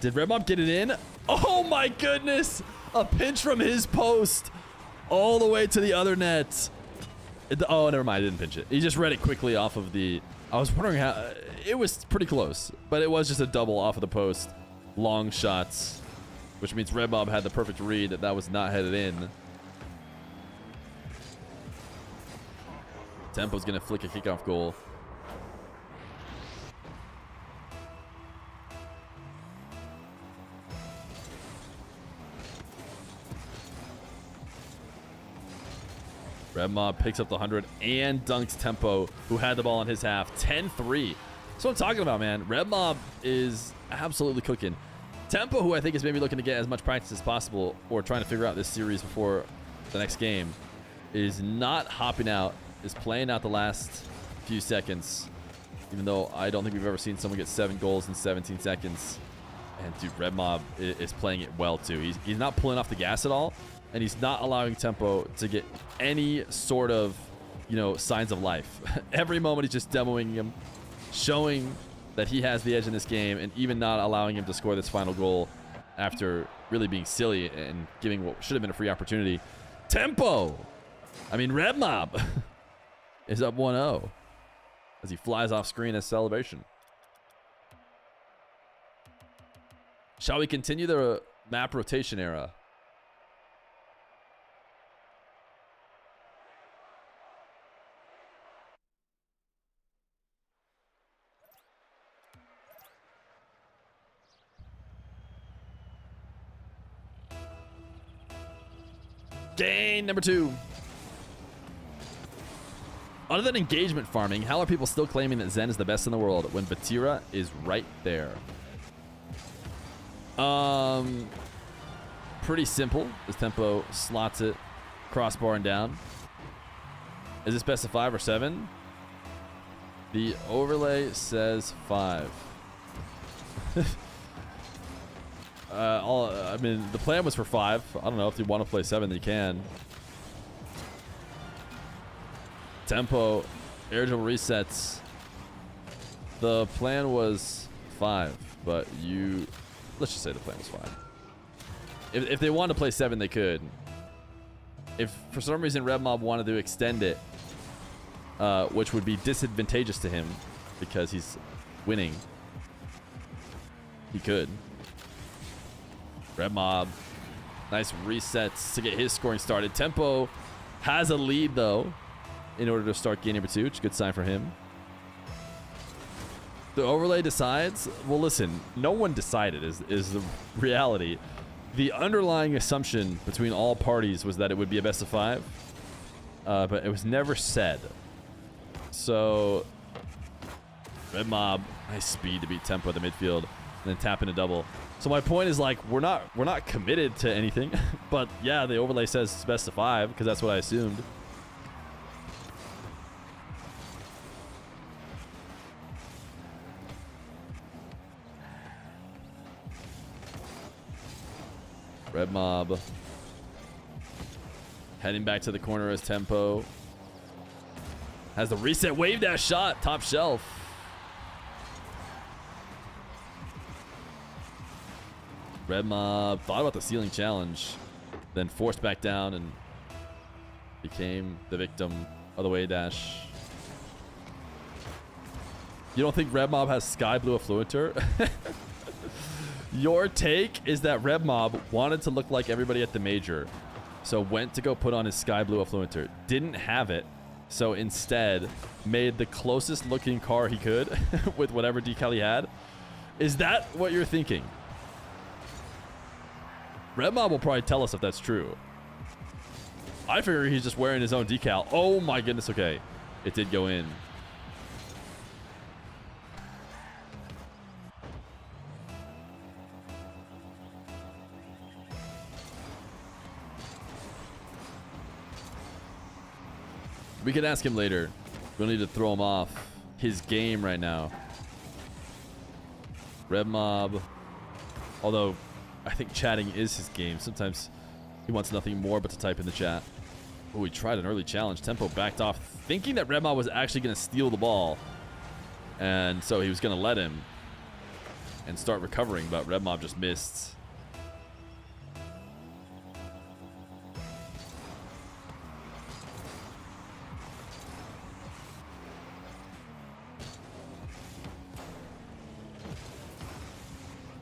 Did Red Mob get it in? Oh my goodness! A pinch from his post all the way to the other net. Oh, never mind. I didn't pinch it. He just read it quickly off of the... I was wondering how... It was pretty close, but it was just a double off of the post. Long shots, which means Red Mob had the perfect read that was not headed in. Tempo's going to flick a kickoff goal. Red Mob picks up the 100 and dunks Tempo, who had the ball in his half. 10-3. That's what I'm talking about, man. Red Mob is absolutely cooking. Tempo, who I think is maybe looking to get as much practice as possible or trying to figure out this series before the next game, is not hopping out, is playing out the last few seconds, even though I don't think we've ever seen someone get 7 goals in 17 seconds. And, dude, Red Mob is playing it well, too. He's not pulling off the gas at all. And he's not allowing Tempo to get any sort of, you know, signs of life. Every moment he's just demoing him, showing that he has the edge in this game, and even not allowing him to score this final goal after really being silly and giving what should have been a free opportunity. Tempo! I mean, Red Mob is up 1-0 as he flies off screen as celebration. Shall we continue the map rotation era? Gain number 2. Other than engagement farming, how are people still claiming that Zen is the best in the world when Batira is right there? Pretty simple. This Tempo slots it, crossbar and down. Is this best of 5 or 7? The overlay says 5. I mean, the plan was for 5. I don't know if you want to play 7, you can. Tempo, air dribble resets. The plan was 5, but let's just say the plan was 5. If they wanted to play 7, they could. If for some reason Red Mob wanted to extend it, which would be disadvantageous to him because he's winning, he could. Red Mob, nice resets to get his scoring started. Tempo has a lead though in order to start game number 2, which is a good sign for him. The overlay decides. Well, listen, no one decided is the reality. The underlying assumption between all parties was that it would be a best of 5, but it was never said. So Red Mob, nice speed to beat Tempo at the midfield, and then tap in a double. So my point is, like, we're not committed to anything, but yeah, the overlay says it's best of 5 because that's what I assumed. Red Mob heading back to the corner as Tempo has the reset wave dash shot, top shelf. Red Mob thought about the ceiling challenge, then forced back down and became the victim of the wave dash. You don't think Red Mob has sky blue affluenter? Your take is that Red Mob wanted to look like everybody at the major, so went to go put on his sky blue affluenter. Didn't have it, so instead made the closest looking car he could with whatever decal he had. Is that what you're thinking? Red Mob will probably tell us if that's true. I figure he's just wearing his own decal. Oh my goodness, okay. It did go in. We can ask him later. We'll need to throw him off his game right now. Red Mob. Although, I think chatting is his game. Sometimes he wants nothing more but to type in the chat. Oh, he tried an early challenge. Tempo backed off, thinking that Red Mob was actually going to steal the ball. And so he was going to let him and start recovering, but Red Mob just missed.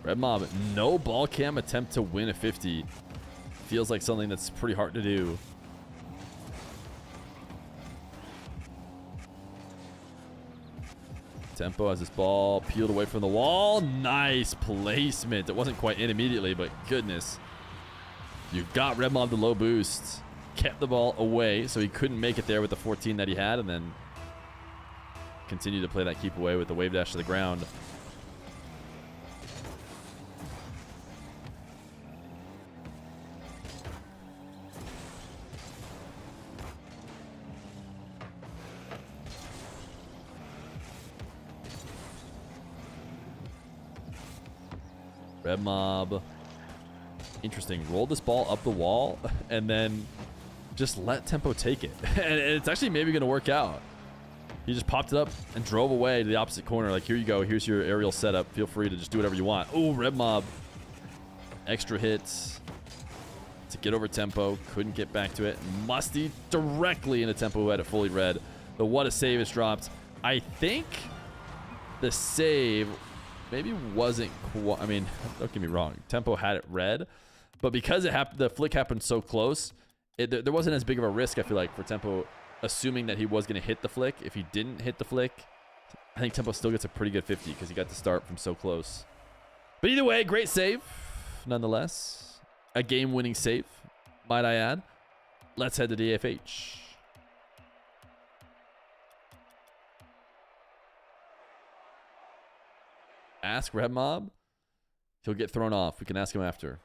Red Mob, no ball cam attempt to win a 50. Feels like something that's pretty hard to do. Tempo has this ball peeled away from the wall. Nice placement. It wasn't quite in immediately, but goodness. You got Red Mob the low boost. Kept the ball away, so he couldn't make it there with the 14 that he had, and then continued to play that keep away with the wave dash to the ground. Red Mob. Interesting. Roll this ball up the wall and then just let Tempo take it. And it's actually maybe going to work out. He just popped it up and drove away to the opposite corner. Like, here you go. Here's your aerial setup. Feel free to just do whatever you want. Oh, Red Mob. Extra hits to get over Tempo. Couldn't get back to it. Musty directly into Tempo, who had it fully red. But what a save is dropped. I think the save maybe wasn't quite. I mean, don't get me wrong. Tempo had it red, but because it happened, the flick happened so close, there wasn't as big of a risk, I feel like, for Tempo, assuming that he was going to hit the flick. If he didn't hit the flick, I think Tempo still gets a pretty good 50 because he got to start from so close. But either way, great save, nonetheless. A game-winning save, might I add. Let's head to DFH. Ask Red Mob. He'll get thrown off. We can ask him after.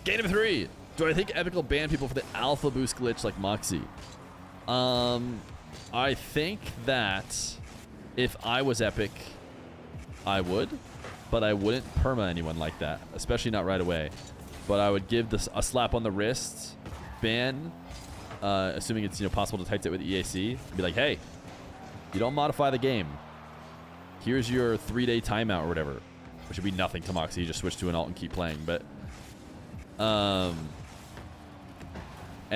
Game number 3. Do I think Epic will ban people for the alpha boost glitch like Moxie? I think that if I was Epic, I would, but I wouldn't perma anyone like that, especially not right away. But I would give this a slap on the wrist, ban, assuming it's possible to type it with EAC, and be like, hey, you don't modify the game. Here's your 3-day timeout or whatever, which would be nothing to Moxie. You just switch to an alt and keep playing. But and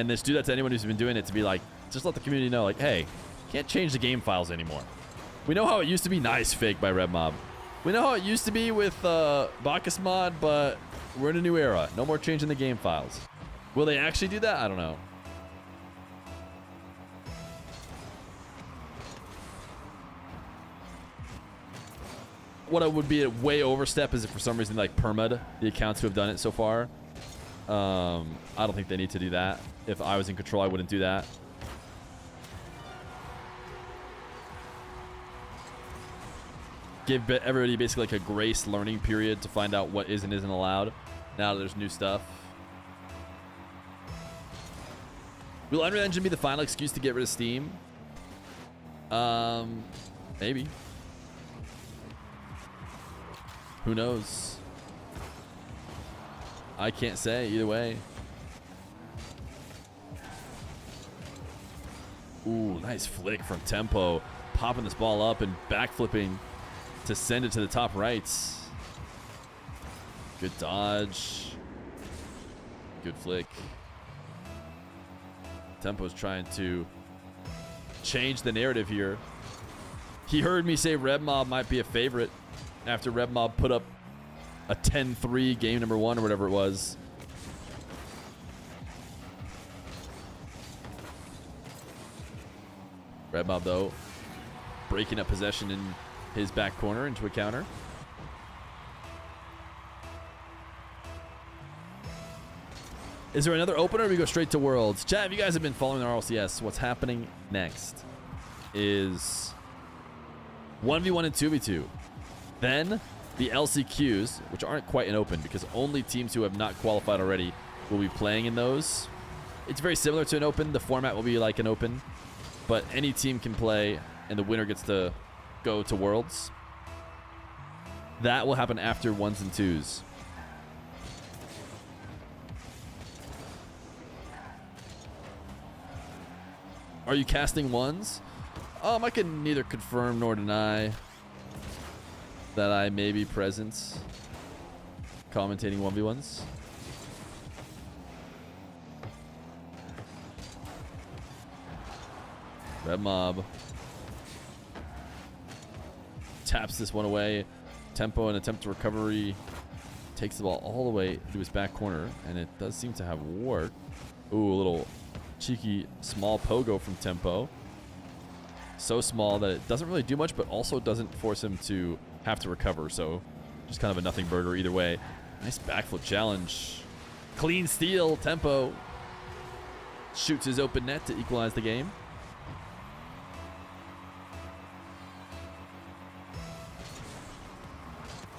just do that to anyone who's been doing it, to be like, just let the community know, like, hey, can't change the game files anymore. We know how it used to be. Nice fake by RebMob. We know how it used to be with Bacchus mod, but we're in a new era. No more changing the game files. Will they actually do that? I don't know. What it would be a way overstep is if for some reason like perma'd the accounts who have done it so far. I don't think they need to do that. If I was in control, I wouldn't do that. Give everybody basically like a grace learning period to find out what is and isn't allowed now that there's new stuff. Will Unreal Engine be the final excuse to get rid of Steam? Maybe. Who knows? I can't say either way. Ooh, nice flick from Tempo. Popping this ball up and backflipping to send it to the top right. Good dodge. Good flick. Tempo's trying to change the narrative here. He heard me say RebMob might be a favorite after RebMob put up a 10-3 game number 1 or whatever it was. RebMob, though, breaking up possession in his back corner into a counter. Is there another opener, or do we go straight to Worlds? Chat, if you guys have been following the RLCS, what's happening next is 1v1 and 2v2. Then the LCQs, which aren't quite an open because only teams who have not qualified already will be playing in those. It's very similar to an open. The format will be like an open, but any team can play and the winner gets to go to Worlds. That will happen after 1s and 2s. Are you casting 1s? I can neither confirm nor deny that I may be present commentating 1v1s. RebMob taps this one away. Tempo, an attempt to recovery, takes the ball all the way to his back corner, and it does seem to have worked. Ooh, a little cheeky small pogo from Tempo. So small that it doesn't really do much, but also doesn't force him to have to recover. So just kind of a nothing burger either way. Nice backflip challenge. Clean steal. Tempo shoots his open net to equalize the game.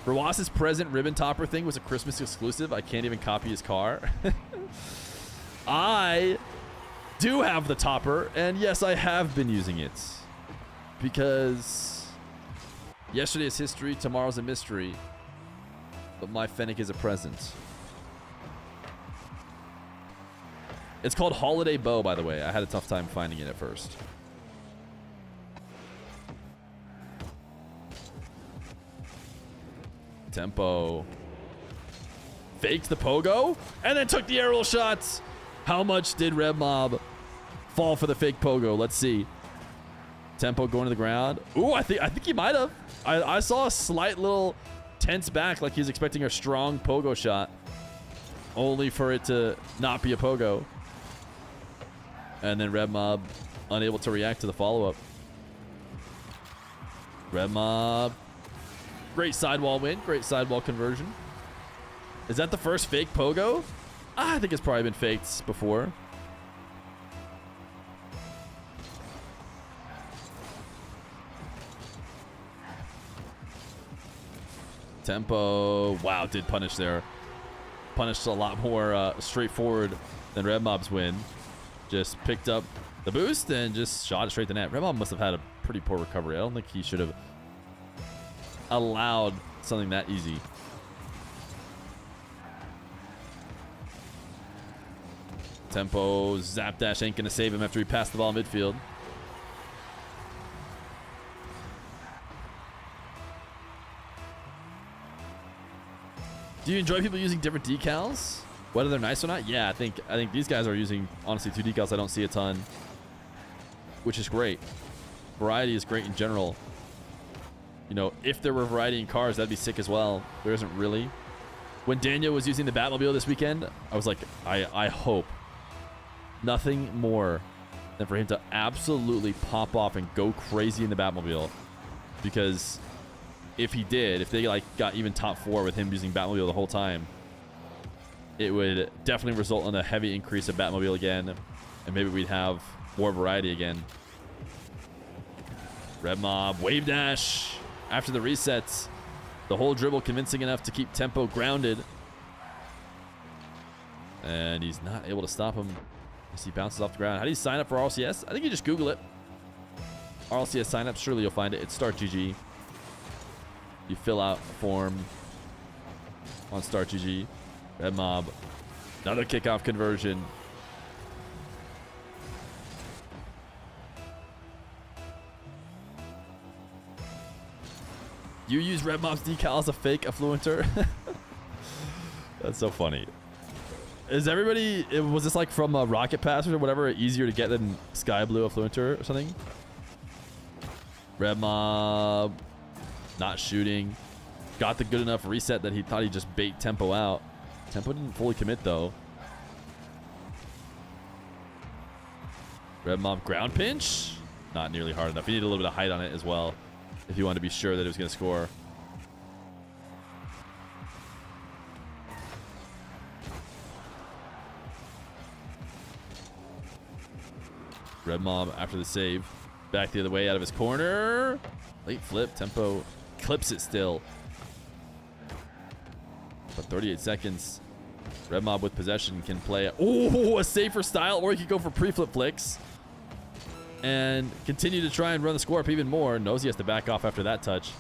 Rawas's present ribbon topper thing was a Christmas exclusive. I can't even copy his car. I do have the topper, and yes, I have been using it. Because yesterday is history, tomorrow's a mystery. But my Fennec is a present. It's called Holiday Bow, by the way. I had a tough time finding it at first. Tempo faked the pogo and then took the aerial shots. How much did RebMob fall for the fake pogo? Let's see. Tempo going to the ground. Ooh, I think he might have. I saw a slight little tense back, like he's expecting a strong pogo shot, only for it to not be a pogo. And then RebMob unable to react to the follow-up. RebMob. Great sidewall win. Great sidewall conversion. Is that the first fake pogo? I think it's probably been faked before. Tempo. Wow, did punish there. Punished a lot more straightforward than RebMob's win. just picked up the boost and just shot it straight to net. Red Mob must have had a pretty poor recovery. I don't think he should have allowed something that easy. Tempo, zap dash ain't gonna save him after he passed the ball in midfield. Do you enjoy people using different decals, whether they're nice or not? Yeah, I think these guys are using, honestly, 2 decals I don't see a ton, which is great. Variety is great in general. You know, if there were variety in cars, that'd be sick as well. There isn't really. When Daniel was using the Batmobile this weekend, I was like, I hope nothing more than for him to absolutely pop off and go crazy in the Batmobile. Because if he did, if they like got even top 4 with him using Batmobile the whole time, it would definitely result in a heavy increase of Batmobile again, and maybe we'd have more variety again. Red Mob, wave dash after the resets. The whole dribble convincing enough to keep Tempo grounded. And he's not able to stop him as he bounces off the ground. How do you sign up for RLCS? I think you just Google it. RLCS sign up, surely you'll find it. It's Start GG. You fill out a form on Start GG. Red Mob, another kickoff conversion. You use Red Mob's decal as a fake affluenter? That's so funny. Is everybody, was this like from a Rocket Pass or whatever, easier to get than Sky Blue affluenter or something? Red Mob, not shooting. Got the good enough reset that he thought he'd just bait Tempo out. Tempo didn't fully commit though. Red Mob ground pinch. Not nearly hard enough. He needed a little bit of height on it as well if you wanted to be sure that it was going to score. Red Mob after the save. Back the other way out of his corner. Late flip. Tempo clips it still. But 38 seconds. Red Mob with possession can play. Oh, a safer style, or he could go for pre-flip flicks and continue to try and run the score up even more. Knows he has to back off after that touch.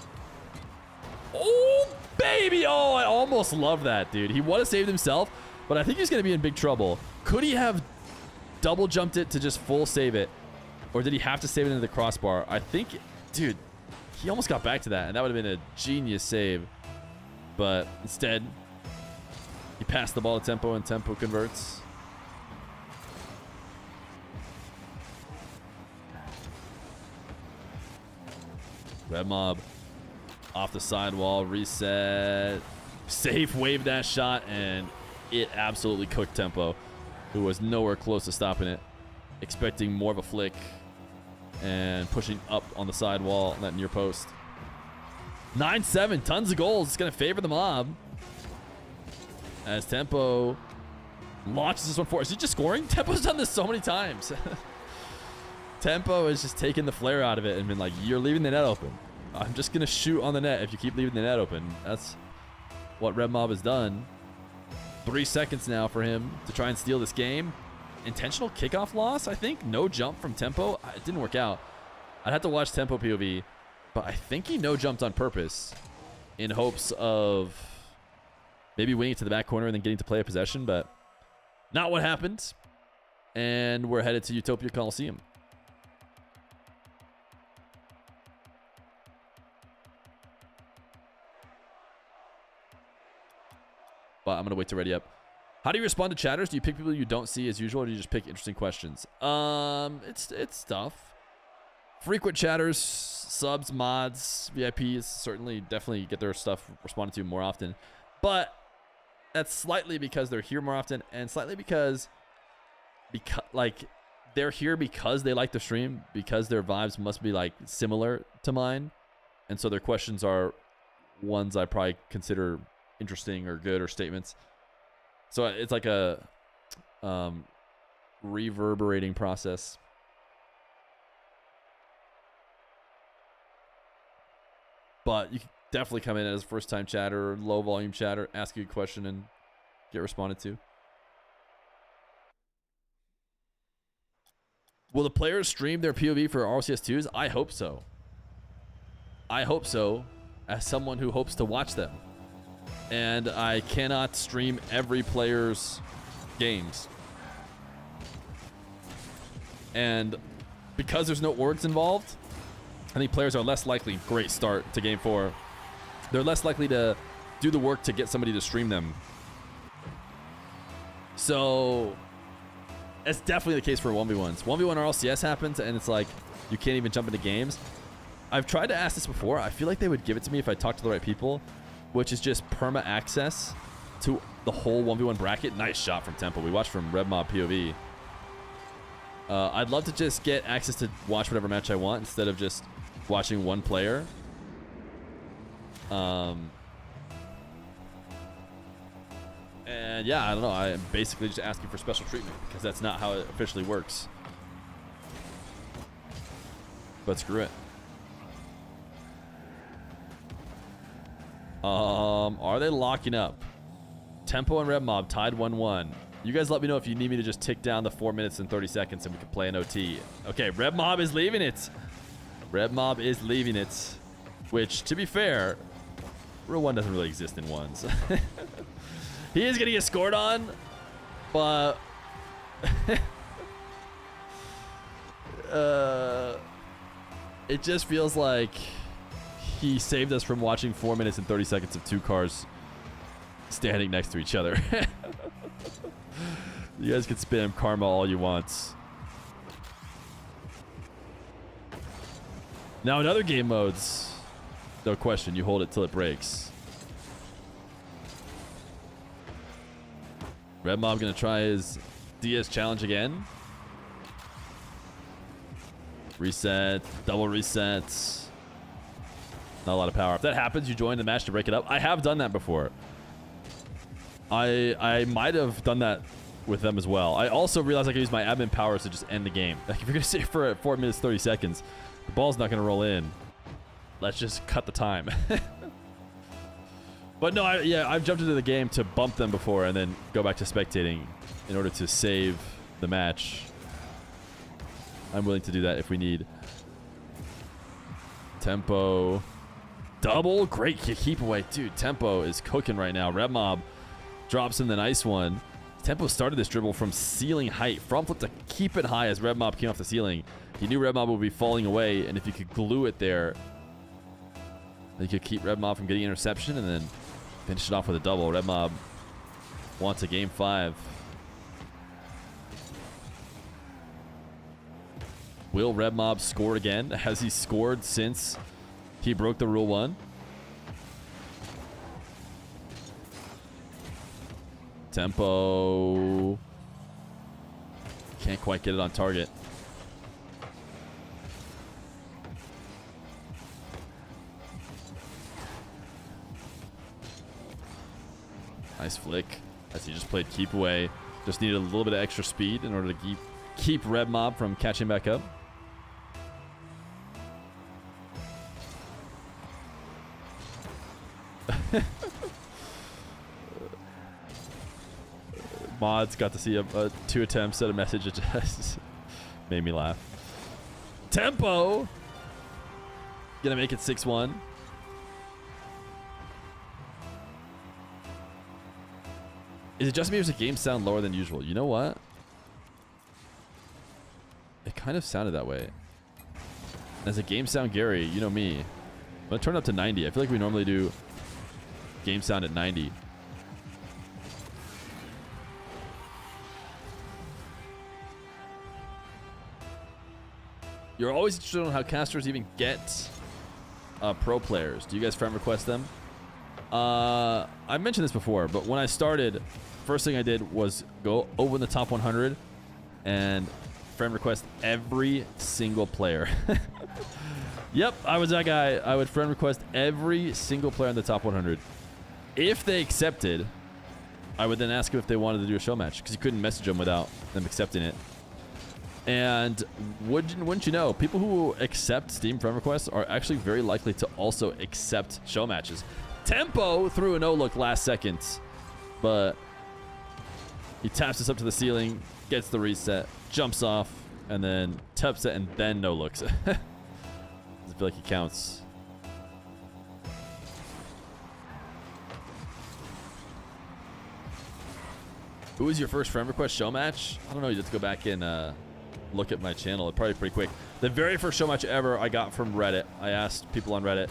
Oh, baby. Oh, I almost love that, dude. He would have saved himself, but I think he's going to be in big trouble. Could he have double jumped it to just full save it? Or did he have to save it into the crossbar? I think, dude, he almost got back to that, and that would have been a genius save. But instead, he passed the ball to Tempo, and Tempo converts. Red Mob off the sidewall, reset, safe wave dash shot, and it absolutely cooked Tempo, who was nowhere close to stopping it. Expecting more of a flick and pushing up on the sidewall on that near post. 9-7, tons of goals. It's going to favor the Mob as Tempo launches this one for us. Is he just scoring? Tempo's done this so many times. Tempo has just taken the flare out of it and been like, you're leaving the net open. I'm just going to shoot on the net if you keep leaving the net open. That's what Red Mob has done. 3 seconds now for him to try and steal this game. Intentional kickoff loss, I think. No jump from Tempo. It didn't work out. I'd have to watch Tempo POV, but I think he no jumped on purpose in hopes of maybe winning it to the back corner and then getting to play a possession, but not what happened. And we're headed to Utopia Coliseum. But I'm going to wait to ready up. How do you respond to chatters? Do you pick people you don't see as usual, or do you just pick interesting questions? It's tough. Frequent chatters, subs, mods, VIPs, certainly definitely get their stuff responded to more often. But that's slightly because they're here more often, and slightly because like they're here because they like the stream, because their vibes must be like similar to mine, and so their questions are ones I probably consider interesting or good or statements. So it's like a reverberating process. But you can definitely come in as a first-time chatter, low volume chatter, ask you a question and get responded to. Will the players stream their POV for RCS2s? I hope so. I hope so, as someone who hopes to watch them. And I cannot stream every player's games. And because there's no orgs involved, I think players are less likely, great start to game 4. They're less likely to do the work to get somebody to stream them. So it's definitely the case for 1v1s. 1v1 RLCS happens and it's like you can't even jump into games. I've tried to ask this before. I feel like they would give it to me if I talked to the right people, which is just perma access to the whole 1v1 bracket. Nice shot from Temple. We watched from RedMob POV. I'd love to just get access to watch whatever match I want instead of just watching one player. And yeah, I don't know. I'm basically just asking for special treatment because that's not how it officially works. But screw it. Are they locking up? Tempo and RedMob tied 1-1. You guys let me know if you need me to just tick down the 4 minutes and 30 seconds and we can play an OT. Okay, RedMob is leaving it. RedMob is leaving it. Which, to be fair, Rule 1 doesn't really exist in ones. He is going to get scored on, but... it just feels like he saved us from watching 4 minutes and 30 seconds of two cars standing next to each other. You guys can spam karma all you want. Now in other game modes, no question, you hold it till it breaks. RedMob gonna try his DS challenge again. Reset, double resets. Not a lot of power. If that happens, you join the match to break it up. I have done that before. I might have done that with them as well. I also realized I could use my admin powers to just end the game. Like if you're gonna sit for 4 minutes 30 seconds, the ball's not gonna roll in. Let's just cut the time. But no, I've jumped into the game to bump them before and then go back to spectating in order to save the match. I'm willing to do that if we need. Tempo. Double. Great keep away. Dude, Tempo is cooking right now. RedMob drops in the nice one. Tempo started this dribble from ceiling height. Front flip to keep it high as RedMob came off the ceiling. He knew RedMob would be falling away, and if you could glue it there, then you could keep RedMob from getting interception and then finish it off with a double. RedMob wants a game 5. Will RedMob score again? Has he scored since he broke the Rule 1? Tempo. Can't quite get it on target. Nice flick as he just played keep away. Just needed a little bit of extra speed in order to keep RedMob from catching back up. Mods got to see 2 attempts at a message. It just made me laugh. Tempo gonna make it 6-1. Is it just me or does the game sound lower than usual? You know what? It kind of sounded that way. As a game sound Gary, you know me. I'm gonna turn it up to 90. I feel like we normally do game sound at 90. You're always interested in how casters even get pro players. Do you guys friend request them? I mentioned this before, but when I started, first thing I did was go over the top 100 and friend request every single player. Yep, I was that guy. I would friend request every single player in the top 100. If they accepted, I would then ask them if they wanted to do a show match because you couldn't message them without them accepting it. And wouldn't you know, people who accept Steam friend requests are actually very likely to also accept show matches. Tempo threw a no-look last second, but he taps us up to the ceiling, gets the reset, jumps off, and then tub set, and then no looks. I feel like he counts. Who was your first friend request show match? I don't know. You have to go back and look at my channel. It's probably pretty quick. The very first show match ever I got from Reddit. I asked people on Reddit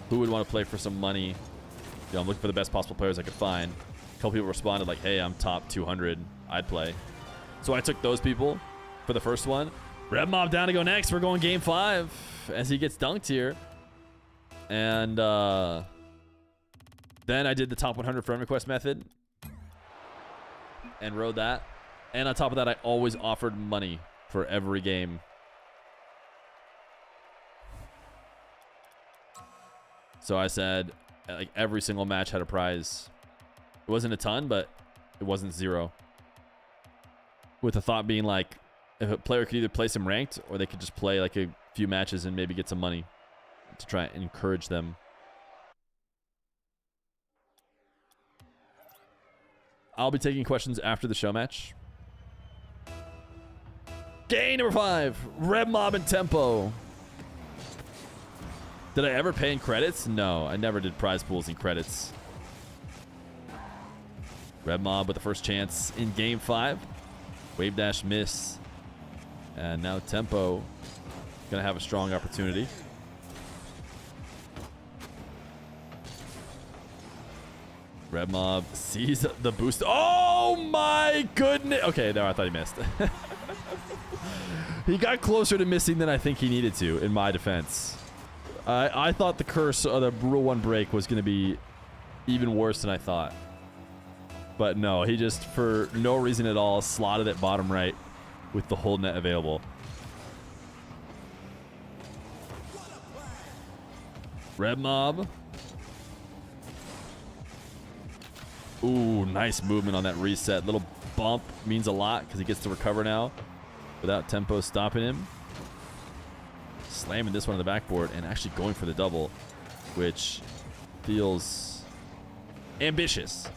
who would want to play for some money. You know, I'm looking for the best possible players I could find. A couple people responded like, hey, I'm top 200. I'd play. So I took those people for the first one. Red Mob down to go next. We're going game 5 as he gets dunked here. And then I did the top 100 friend request method and rode that. And on top of that, I always offered money for every game. So I said, like, every single match had a prize. It wasn't a ton, but it wasn't zero. With the thought being like, if a player could either play some ranked or they could just play like a few matches and maybe get some money to try and encourage them. I'll be taking questions after the show match. Game number 5, Red Mob and Tempo. Did I ever pay in credits? No, I never did prize pools in credits. Red Mob with the first chance in game 5. Wave dash miss. And now Tempo gonna have a strong opportunity. Red Mob sees the boost. Oh my goodness. Okay, no, I thought he missed. He got closer to missing than I think he needed to, in my defense. I thought the curse of the Rule 1 break was going to be even worse than I thought. But no, he just, for no reason at all, slotted it bottom right with the whole net available. Red Mob. Ooh, nice movement on that reset. Little bump means a lot because he gets to recover now without Tempo stopping him. Slamming this one on the backboard and actually going for the double, which feels ambitious.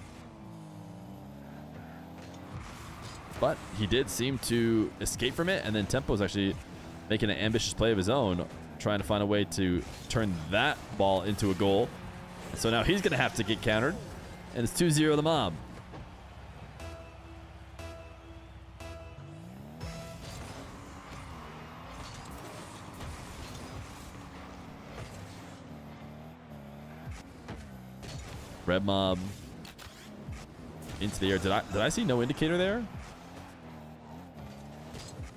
But he did seem to escape from it, and then Tempo's actually making an ambitious play of his own, trying to find a way to turn that ball into a goal. So now he's going to have to get countered, and it's 2-0 the Mob. Red Mob into the air. Did I see no indicator there?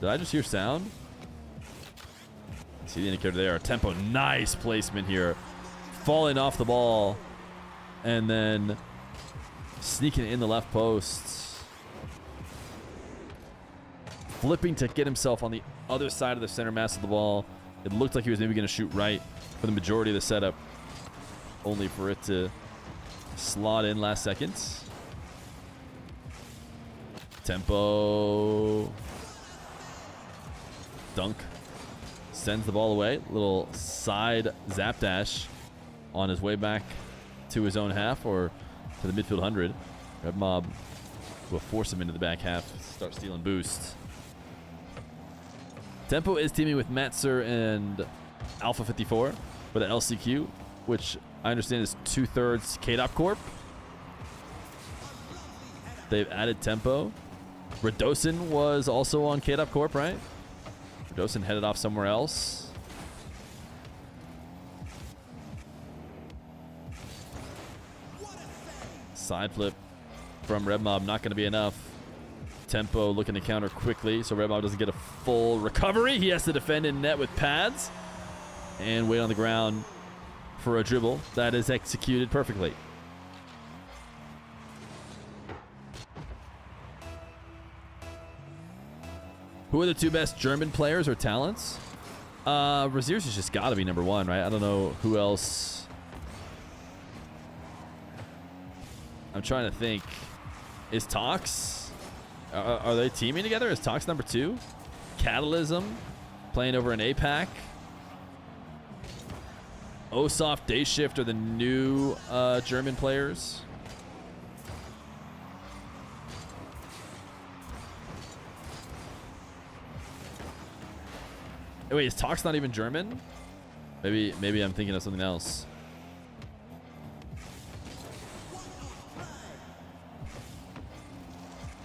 Did I just hear sound? See the indicator there. Tempo, nice placement here. Falling off the ball. And then sneaking in the left post. Flipping to get himself on the other side of the center mass of the ball. It looked like he was maybe going to shoot right for the majority of the setup. Only for it to slot in last seconds. Tempo. Dunk. Sends the ball away. Little side zap dash on his way back to his own half or to the midfield 100. Red Mob will force him into the back half. Start stealing boost. Tempo is teaming with Matzer and Alpha 54 for the LCQ, which I understand is 2/3 KDOP Corp. They've added Tempo. Radosin was also on KDOP Corp, right? Radosin headed off somewhere else. Side flip from Red Mob, not going to be enough. Tempo looking to counter quickly, so Red Mob doesn't get a full recovery. He has to defend in net with pads and wait on the ground for a dribble that is executed perfectly. Who are the 2 best German players or talents? Raziers has just got to be number 1, right? I don't know who else. I'm trying to think. Is Tox? Are they teaming together? Is Tox number 2? Catalysm playing over in APAC. Osoft, Day Shift are the new German players. Wait, is Tox not even German? Maybe I'm thinking of something else.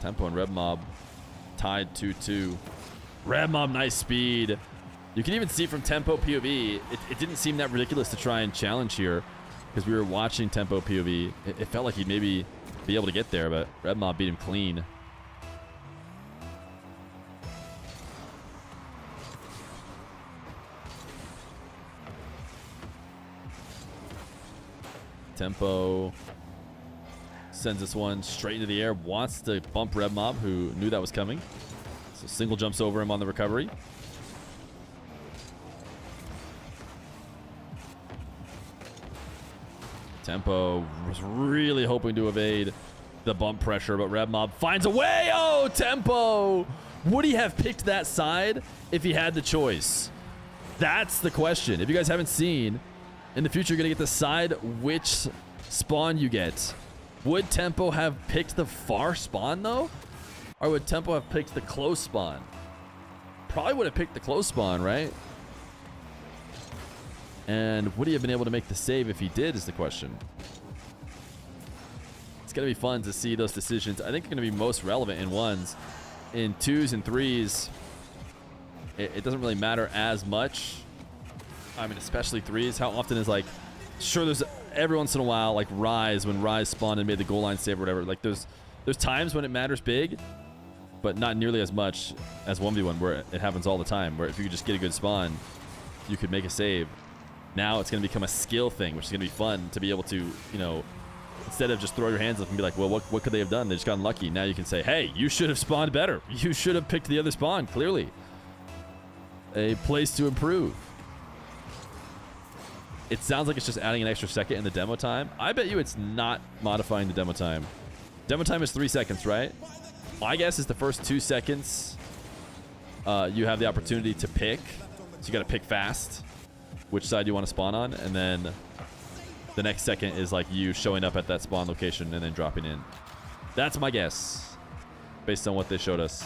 Tempo and Red Mob tied 2-2. Red Mob, nice speed. You can even see from Tempo POV, it didn't seem that ridiculous to try and challenge here because we were watching Tempo POV. It felt like he'd maybe be able to get there, but Red Mob beat him clean. Tempo sends this one straight into the air, wants to bump Red Mob, who knew that was coming. So single jumps over him on the recovery. Tempo was really hoping to evade the bump pressure, but Red Mob finds a way. Oh, Tempo! Would he have picked that side if he had the choice? That's the question. If you guys haven't seen, in the future, you're going to get to decide which spawn you get. Would Tempo have picked the far spawn, though? Or would Tempo have picked the close spawn? Probably would have picked the close spawn, right? And would he have been able to make the save if he did, is the question. It's going to be fun to see those decisions. I think they're going to be most relevant in 1s. In 2s and 3s, it doesn't really matter as much. I mean, especially 3s. How often is like, sure, there's every once in a while, like Rise, when Rise spawned and made the goal line save or whatever. Like there's times when it matters big, but not nearly as much as 1v1 where it happens all the time. Where if you could just get a good spawn, you could make a save. Now it's going to become a skill thing, which is going to be fun to be able to, you know, instead of just throw your hands up and be like, well, what could they have done? They just got unlucky. Now you can say, hey, you should have spawned better. You should have picked the other spawn, clearly. A place to improve. It sounds like it's just adding an extra second in the demo time. I bet you it's not modifying the demo time. Demo time is 3 seconds, right? My guess is the first 2 seconds, you have the opportunity to pick. So you got to pick fast which side you want to spawn on. And then the next second is like you showing up at that spawn location and then dropping in. That's my guess based on what they showed us.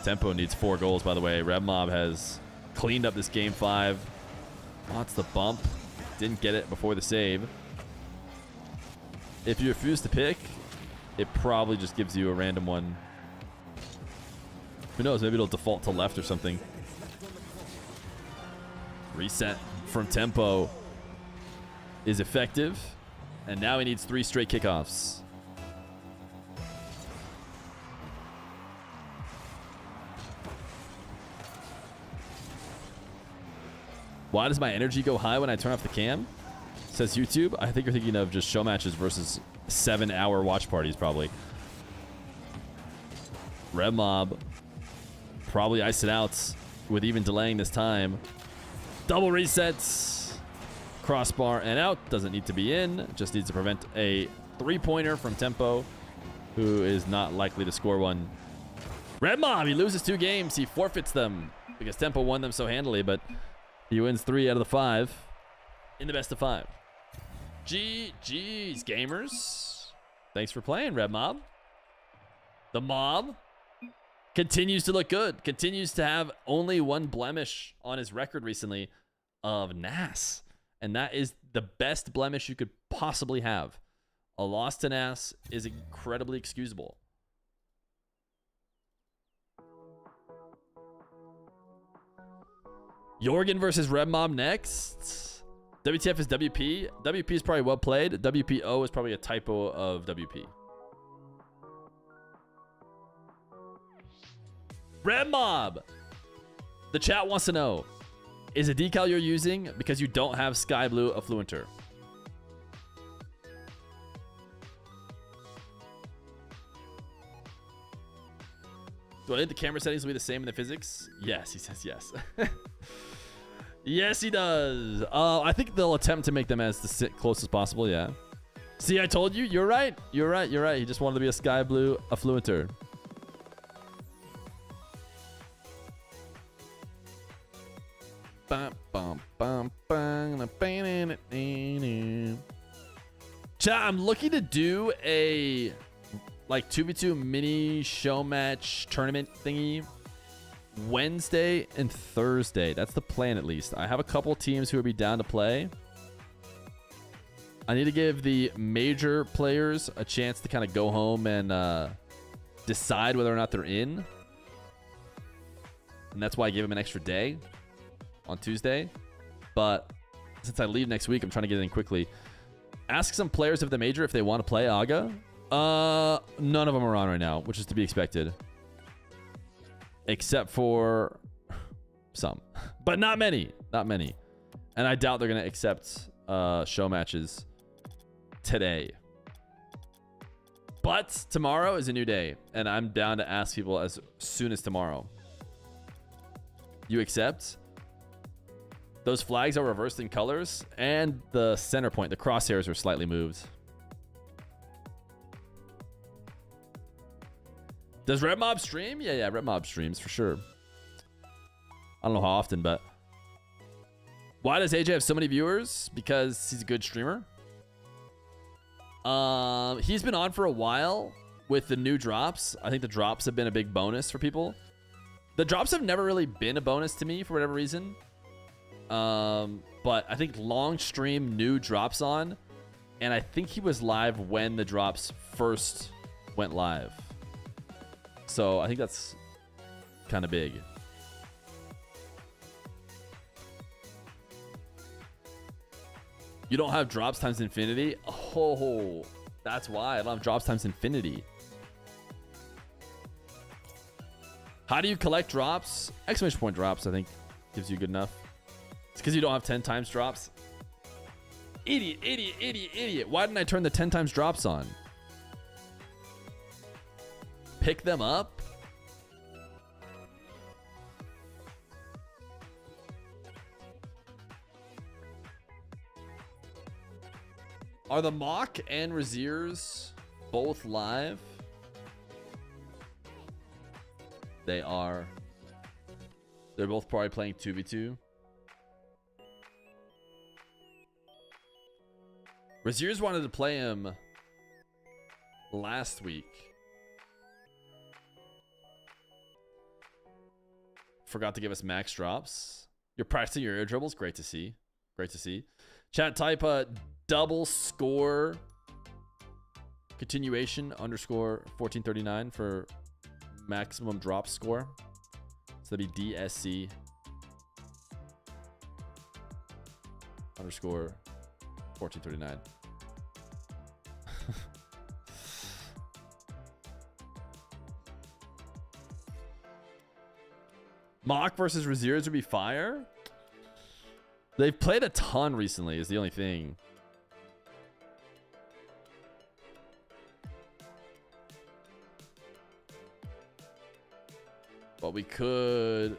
Tempo needs 4 goals, by the way. Red Mob has cleaned up this game 5. Wants the bump. Didn't get it before the save. If you refuse to pick, it probably just gives you a random one. Who knows? Maybe it'll default to left or something. Reset from Tempo is effective. And now he needs 3 straight kickoffs. Why does my energy go high when I turn off the cam? Says YouTube. I think you're thinking of just show matches versus 7-hour watch parties, probably. Red Mob probably iced it out with even delaying this time. Double resets. Crossbar and out. Doesn't need to be in. Just needs to prevent a 3-pointer from Tempo, who is not likely to score one. Red Mob, he loses 2 games. He forfeits them because Tempo won them so handily, but he wins 3 out of the 5 in the best of 5. GG's, gamers. Thanks for playing, Red Mob. The Mob continues to look good. Continues to have only 1 blemish on his record recently of NAS. And that is the best blemish you could possibly have. A loss to NAS is incredibly excusable. Jorgen versus Red Mob next. WTF is WP. WP is probably well played. WPO is probably a typo of WP. Red Mob. The chat wants to know, is a decal you're using because you don't have Sky Blue Affluenter? Do I think the camera settings will be the same in the physics? Yes, he says yes. Yes, he does. I think they'll attempt to make them as close as possible, yeah. See, I told you. You're right. You're right. You're right. He just wanted to be a Sky Blue Affluenter. Chat, I'm looking to do a like 2v2 mini show match tournament thingy Wednesday and Thursday. That's the plan, at least. I have a couple teams who would be down to play. I need to give the major players a chance to kind of go home and decide whether or not they're in. And that's why I gave them an extra day on Tuesday. But since I leave next week, I'm trying to get it in quickly. Ask some players of the major if they want to play Aga. None of them are on right now, which is to be expected. Except for some. But not many. Not many. And I doubt they're going to accept show matches today. But tomorrow is a new day. And I'm down to ask people as soon as tomorrow. You accept? Those flags are reversed in colors. And the center point, the crosshairs are slightly moved. Does Red Mob stream? Yeah, Red Mob streams for sure. I don't know how often, but why does AJ have so many viewers? Because he's a good streamer. He's been on for a while with the new drops. I think the drops have been a big bonus for people. The drops have never really been a bonus to me for whatever reason. But I think long stream new drops on, and I think he was live when the drops first went live. So I think that's kind of big. You don't have drops times infinity? Oh, that's why I don't have drops times infinity. How do you collect drops? Exclamation point drops, I think, gives you good enough. It's because you don't have 10 times drops. Idiot, idiot, idiot, idiot. Why didn't I turn the 10 times drops on? Pick them up? Are the Mock and Raziers both live? They are. They're both probably playing 2v2. Raziers wanted to play him last week. Forgot to give us max drops. You're practicing your air dribbles. Great to see. Great to see. Chat, type double score continuation underscore 1439 for maximum drop score. So that'd be DSC underscore 1439. Mock versus Raziers would be fire. They've played a ton recently is the only thing. But we could...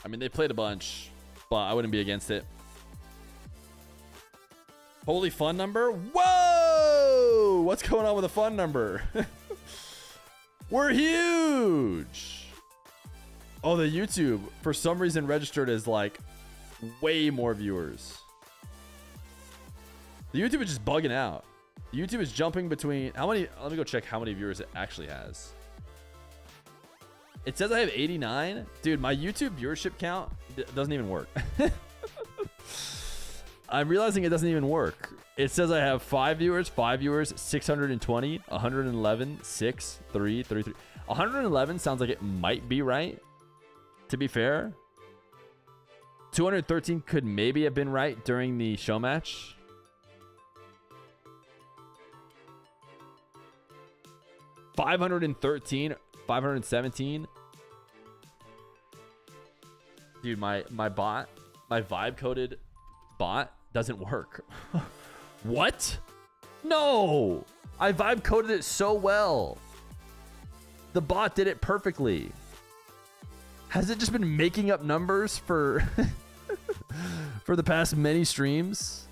I mean, they played a bunch, but I wouldn't be against it. Holy fun number. Whoa! What's going on with the fun number? We're huge. Oh, the YouTube, for some reason, registered as like way more viewers. The YouTube is just bugging out. The YouTube is jumping between how many? Let me go check how many viewers it actually has. It says I have 89. Dude, my YouTube viewership count doesn't even work. I'm realizing it doesn't even work. It says I have 5 viewers, 620, 111, 6, 3, 33. 111 sounds like it might be right, to be fair. 213 could maybe have been right during the show match. $513, 517. Dude, my bot, my vibe coded bot doesn't work. What? No, I vibe coded it so well. The bot did it perfectly. Has it just been making up numbers for for the past many streams?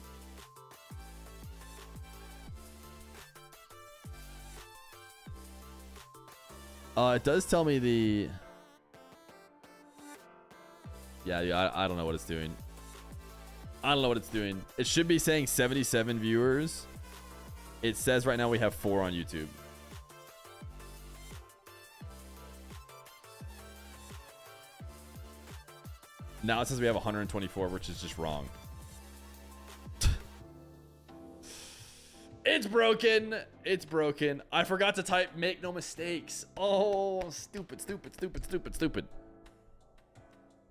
It does tell me the... Yeah, I don't know what it's doing. I don't know what it's doing. It should be saying 77 viewers. It says right now we have 4 on YouTube. Now it says we have 124, which is just wrong. It's broken. It's broken. I forgot to type make no mistakes. Oh, stupid, stupid, stupid, stupid, stupid.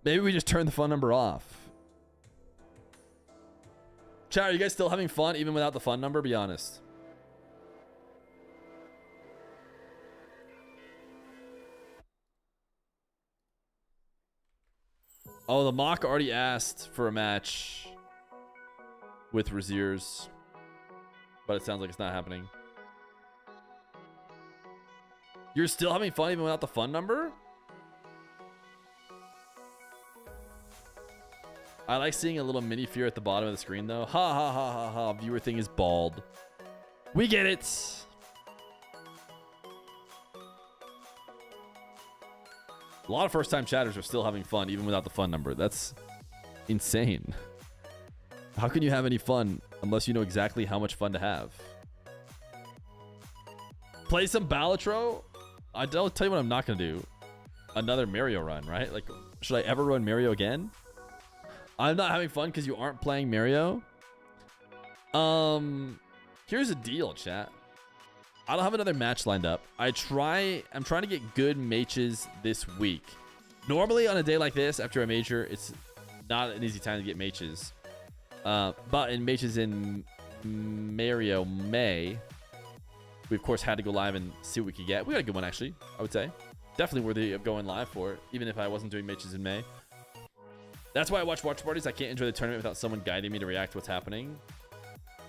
Maybe we just turn the fun number off. Chat, are you guys still having fun even without the fun number? Be honest. Oh, the mock already asked for a match with Raziers, but it sounds like it's not happening. You're still having fun even without the fun number? I like seeing a little mini Feer at the bottom of the screen, though. Ha ha ha ha ha. Viewer thing is bald. We get it. A lot of first-time chatters are still having fun even without the fun number. That's insane. How can you have any fun unless you know exactly how much fun to have? Play some Balatro? I'll tell you what I'm not going to do. Another Mario run, right? Like, should I ever run Mario again? I'm not having fun because you aren't playing Mario. Here's a deal, chat. I don't have another match lined up. I'm trying to get good matches this week. Normally on a day like this, after a major, it's not an easy time to get matches. But in matches in MAYRIO May, we of course had to go live and see what we could get. We got a good one actually, I would say. Definitely worthy of going live for, even if I wasn't doing matches in May. That's why I watch parties. I can't enjoy the tournament without someone guiding me to react to what's happening.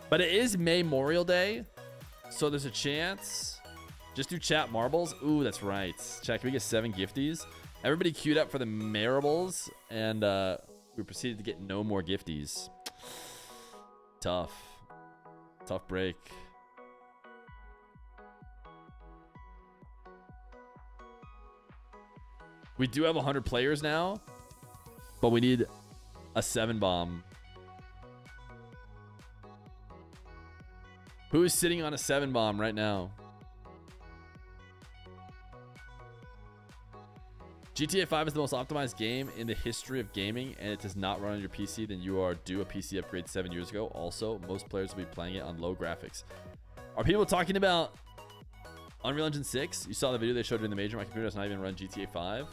But it is Memorial Day, so there's a chance. Just do chat marbles. Ooh, that's right. Chat, can we get 7 gifties? Everybody queued up for the Marables, and we proceeded to get no more gifties. Tough break. We do have 100 players now, but we need a 7 bomb. Who is sitting on a 7 bomb right now? GTA 5 is the most optimized game in the history of gaming, and it does not run on your PC. Then you are due a PC upgrade 7 years ago. Also, most players will be playing it on low graphics. Are people talking about Unreal Engine 6? You saw the video they showed during the major. My computer does not even run GTA 5.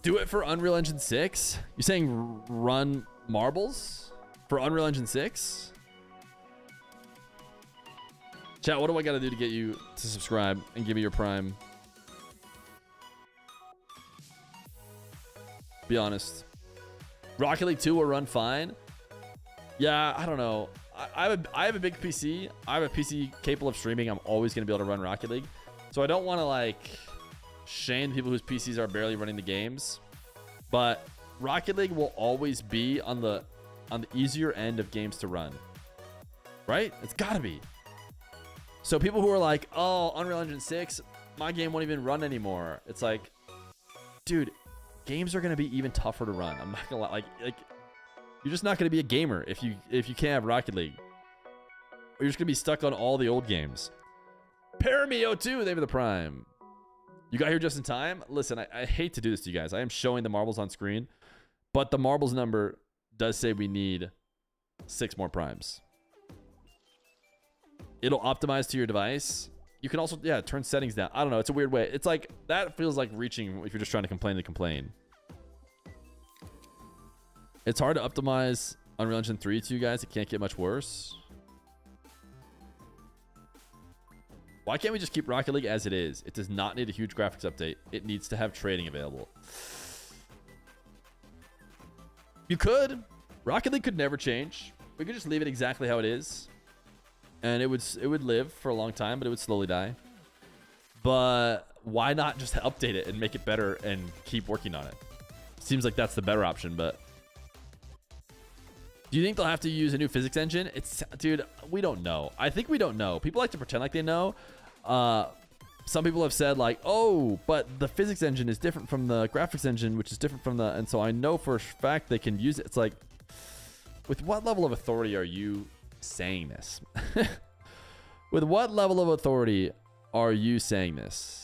Do it for Unreal Engine 6? You're saying run marbles for Unreal Engine 6? Chat, what do I got to do to get you to subscribe and give me your Prime? Be honest. Rocket League 2 will run fine. Yeah, I don't know. I have a big PC. I have a PC capable of streaming. I'm always going to be able to run Rocket League. So I don't want to like shame people whose PCs are barely running the games. But Rocket League will always be on the easier end of games to run. Right? It's got to be. So people who are like, "Oh, Unreal Engine 6, my game won't even run anymore." It's like, dude, games are gonna be even tougher to run. I'm not gonna lie. Like you're just not gonna be a gamer if you can't have Rocket League. Or you're just gonna be stuck on all the old games. Paramio2, they have the Prime. You got here just in time. Listen, I hate to do this to you guys. I am showing the marbles on screen, but the marbles number does say we need 6 more primes. It'll optimize to your device. You can also, yeah, turn settings down. I don't know. It's a weird way. It's like, that feels like reaching if you're just trying to complain to complain. It's hard to optimize Unreal Engine 3 to you guys. It can't get much worse. Why can't we just keep Rocket League as it is? It does not need a huge graphics update. It needs to have trading available. You could. Rocket League could never change. We could just leave it exactly how it is. And it would live for a long time, but it would slowly die. But why not just update it and make it better and keep working on it? Seems like that's the better option, but... Do you think they'll have to use a new physics engine? Dude, we don't know. I think we don't know. People like to pretend like they know. Some people have said like, oh, but the physics engine is different from the graphics engine, which is different from the... And so I know for a fact they can use it. It's like, with what level of authority are you saying this? With what level of authority are you saying this?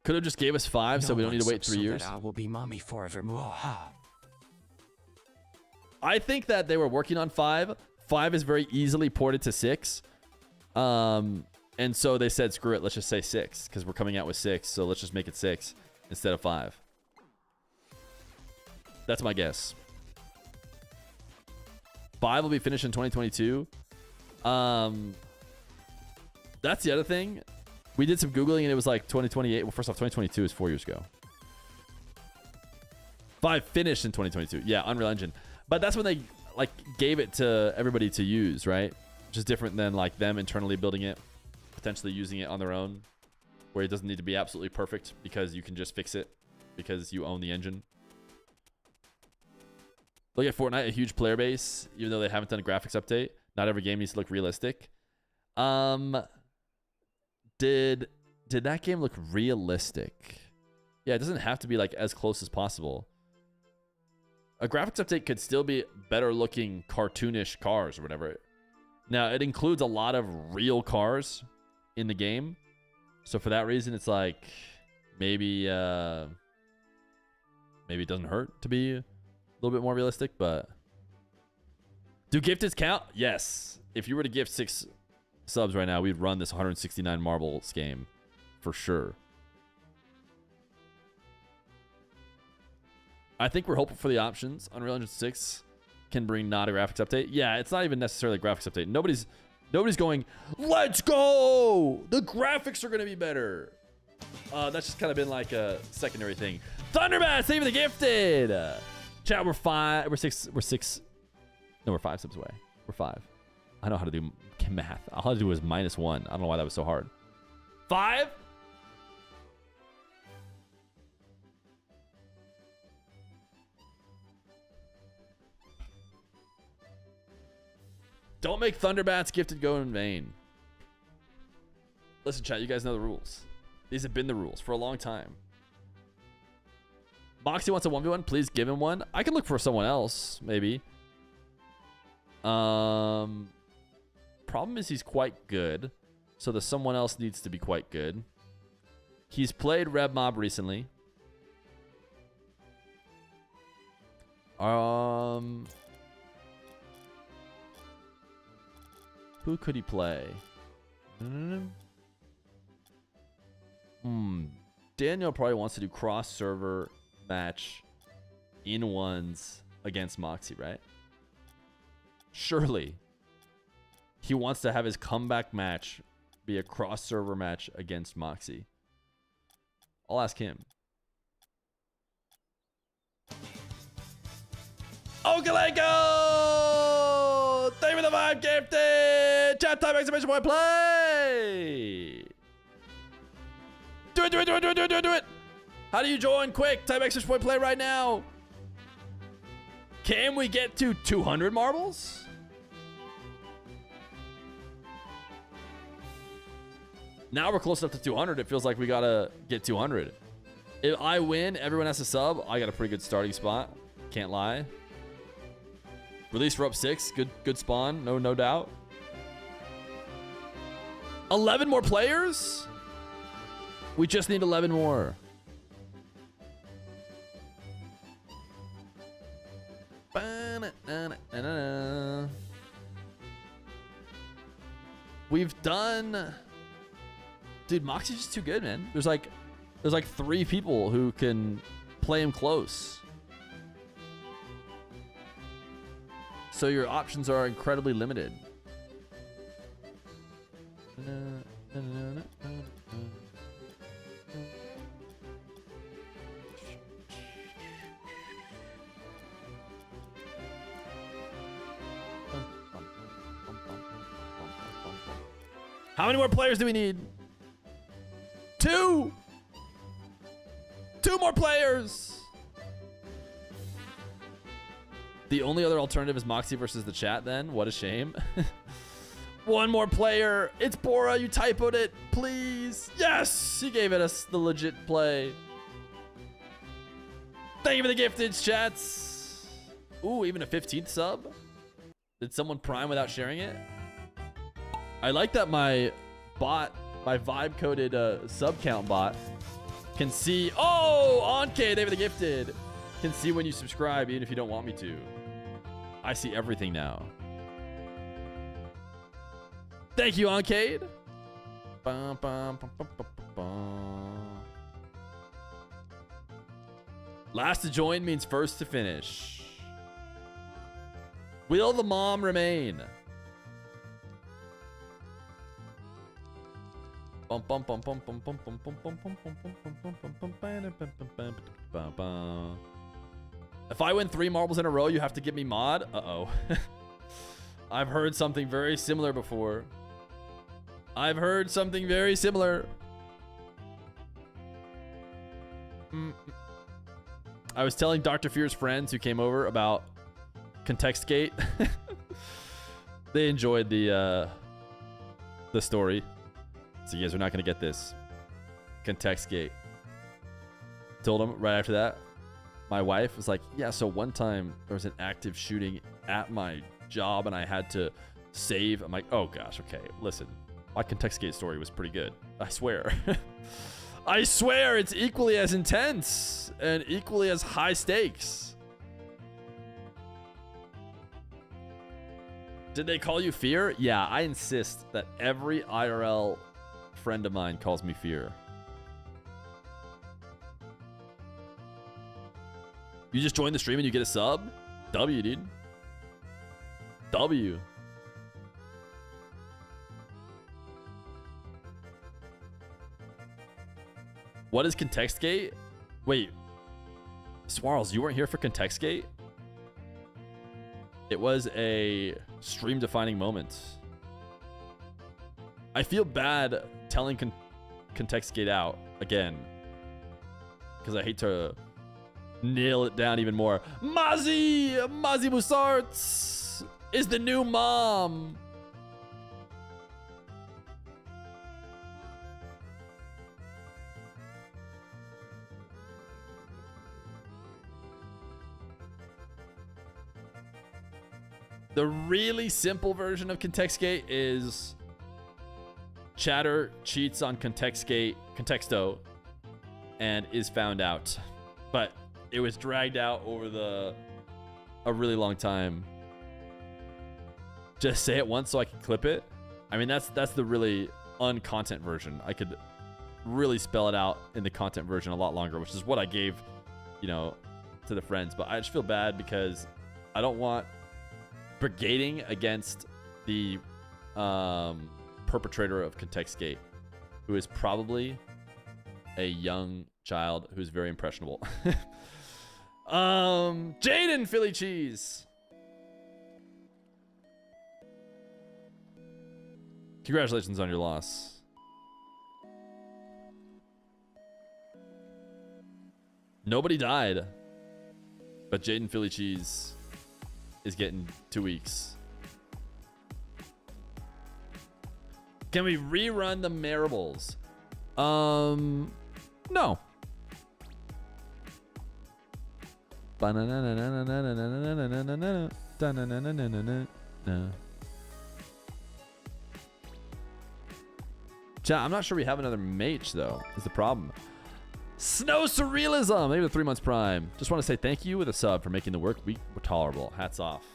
Could have just gave us 5, so we don't need to wait 3 years. I will be mommy forevermore. I think that they were working on 5. 5 is very easily ported to 6. And so they said, screw it, let's just say 6, because we're coming out with 6, so let's just make it 6 instead of 5. That's my guess. 5 will be finished in 2022. That's the other thing. We did some Googling and it was like 2028. Well, first off, 2022 is 4 years ago. 5 finished in 2022. Yeah, Unreal Engine. But that's when they like gave it to everybody to use, right? Which is different than like them internally building it, potentially using it on their own, where it doesn't need to be absolutely perfect because you can just fix it because you own the engine. Look at Fortnite, a huge player base, even though they haven't done a graphics update. Not every game needs to look realistic. Did that game look realistic? Yeah, it doesn't have to be like as close as possible. A graphics update could still be better looking cartoonish cars or whatever. Now, it includes a lot of real cars in the game. So for that reason, it's like maybe it doesn't hurt to be a little bit more realistic, but do gifteds count? Yes. If you were to gift 6 subs right now, we'd run this 169 marbles game for sure. I think we're hopeful for the options. Unreal Engine 6 can bring not a graphics update. Yeah, it's not even necessarily a graphics update. Nobody's going, let's go! The graphics are going to be better. That's just kind of been like a secondary thing. Thunderbat, saving the gifted! Chat, we're 5 subs away. We're 5. I know how to do math. All I had to do was -1. I don't know why that was so hard. 5? Don't make Thunderbats gifted go in vain. Listen, chat, you guys know the rules. These have been the rules for a long time. Moxie wants a 1v1. Please give him one. I can look for someone else, maybe. Problem is he's quite good. So the someone else needs to be quite good. He's played Red Mob recently. Who could he play? Daniel probably wants to do cross server match in ones against Moxie, right? Surely. He wants to have his comeback match be a cross server match against Moxie. I'll ask him. Okaleko! Thank you for the 5 gifted! Chat time, exclamation point, play! Do it, do it, do it, do it, do it, do it, do it! How do you join? Quick, type exclamation point, play right now! Can we get to 200 marbles? Now we're close enough to 200. It feels like we gotta get 200. If I win, everyone has to sub. I got a pretty good starting spot. Can't lie. Release for up 6. Good spawn. No doubt. 11 more players? We just need 11 more. We've done... Dude, Moxie's just too good, man. There's like 3 people who can play him close. So your options are incredibly limited. How many more players do we need? 2! 2 more players! The only other alternative is Moxie versus the chat then? What a shame. One more player. It's Bora. You typoed it. Please. Yes. He gave it us the legit play. Thank you for the gifted chats. Ooh, even a 15th sub. Did someone prime without sharing it? I like that my bot, my vibe coded sub count bot can see. Oh, Anke, thank you for the gifted. Can see when you subscribe even if you don't want me to. I see everything now. Thank you, Arcade. Last to join means first to finish. Will the mom remain? If I win 3 marbles in a row, you have to give me mod? Uh-oh. I've heard something very similar before. I've heard something very similar. I was telling Dr. Feer's friends who came over about Contextgate. They enjoyed the story. So you guys are not going to get this. Contextgate. Told him right after that. My wife was like, yeah, so one time there was an active shooting at my job and I had to save. I'm like, oh gosh, okay, listen. My Contextgate story was pretty good. I swear. I swear it's equally as intense and equally as high stakes. Did they call you Feer? Yeah, I insist that every IRL friend of mine calls me Feer. You just join the stream and you get a sub? W, dude. W. What is Contextgate? Wait. Swarls, you weren't here for Contextgate? It was a stream-defining moment. I feel bad telling Contextgate out again. Because I hate to nail it down even more. Mazi Musarts is the new mom. The really simple version of Contextgate is Chatter cheats on Contexto, and is found out. But it was dragged out over a really long time. Just say it once so I can clip it. I mean, that's the really uncontent version. I could really spell it out in the content version a lot longer, which is what I gave, to the friends. But I just feel bad because I don't want brigading against the perpetrator of Contextgate, who is probably a young child who's very impressionable. Jaden Philly Cheese. Congratulations on your loss. Nobody died, but Jaden Philly Cheese is getting 2 weeks. Can we rerun the Marbles? No. Chat, I'm not sure we have another mage though, is the problem. Snow Surrealism, maybe the 3 months prime. Just want to say thank you with a sub for making the work week tolerable. Hats off.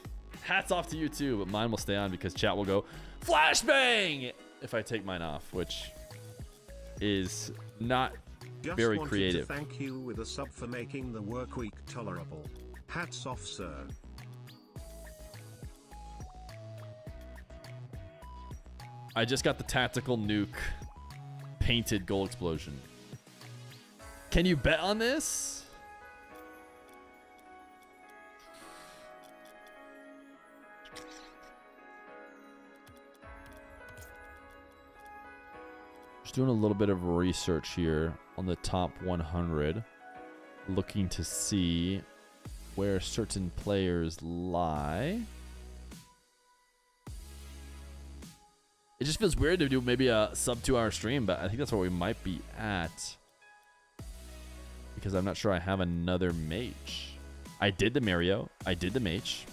Hats off to you too, but mine will stay on because chat will go flashbang if I take mine off, which is not Just very wanted creative. To thank you with a sub for making the work week tolerable. Hats off, sir. I just got the tactical nuke painted goal explosion. Can you bet on this? Just doing a little bit of research here on the top 100, looking to see where certain players lie. It just feels weird to do maybe a sub 2 hour stream, but I think that's where we might be at. Because I'm not sure I have another mage. I did the MAYRIO. I did the mage.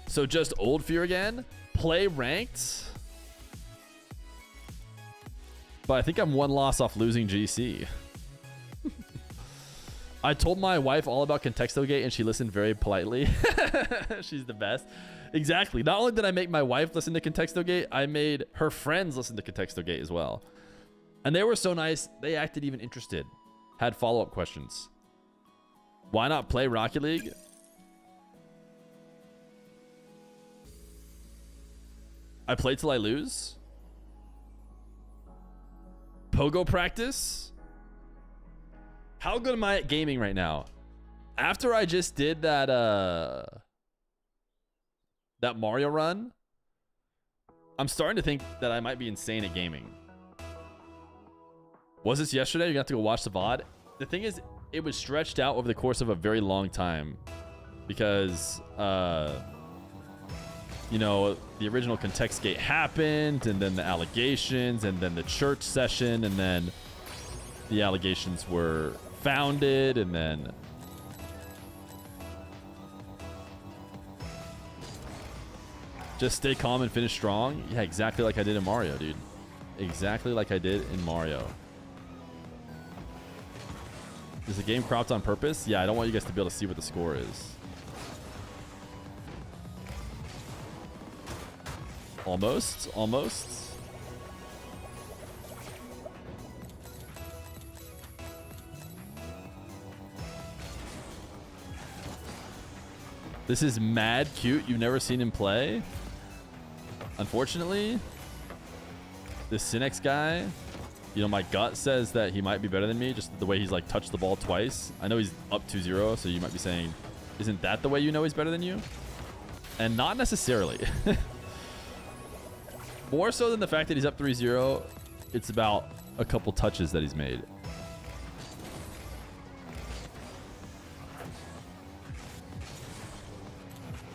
So just old Fear again. Play ranked. But I think I'm one loss off losing GC. I told my wife all about Contextogate and she listened very politely. She's the best. Exactly. Not only did I make my wife listen to Contextogate, I made her friends listen to Contextogate as well. And they were so nice, they acted even interested. Had follow-up questions. Why not play Rocket League? I play till I lose. Pogo practice. How good am I at gaming right now? After I just did that that Mario run, I'm starting to think that I might be insane at gaming. Was this yesterday? You're gonna have to go watch the VOD. The thing is, it was stretched out over the course of a very long time because you know, the original Contextgate happened, and then the allegations, and then the church session, and then the allegations were founded, and then just stay calm and finish strong. Yeah, exactly like I did in Mario, dude. Exactly like I did in Mario. Is the game cropped on purpose? Yeah, I don't want you guys to be able to see what the score is. Almost, almost. This is mad cute. You've never seen him play. Unfortunately, this Cinex guy, you know, my gut says that he might be better than me, just the way he's like touched the ball twice. I know he's up 2-0, so you might be saying, isn't that the way you know he's better than you? And not necessarily. More so than the fact that he's up 3-0, it's about a couple touches that he's made.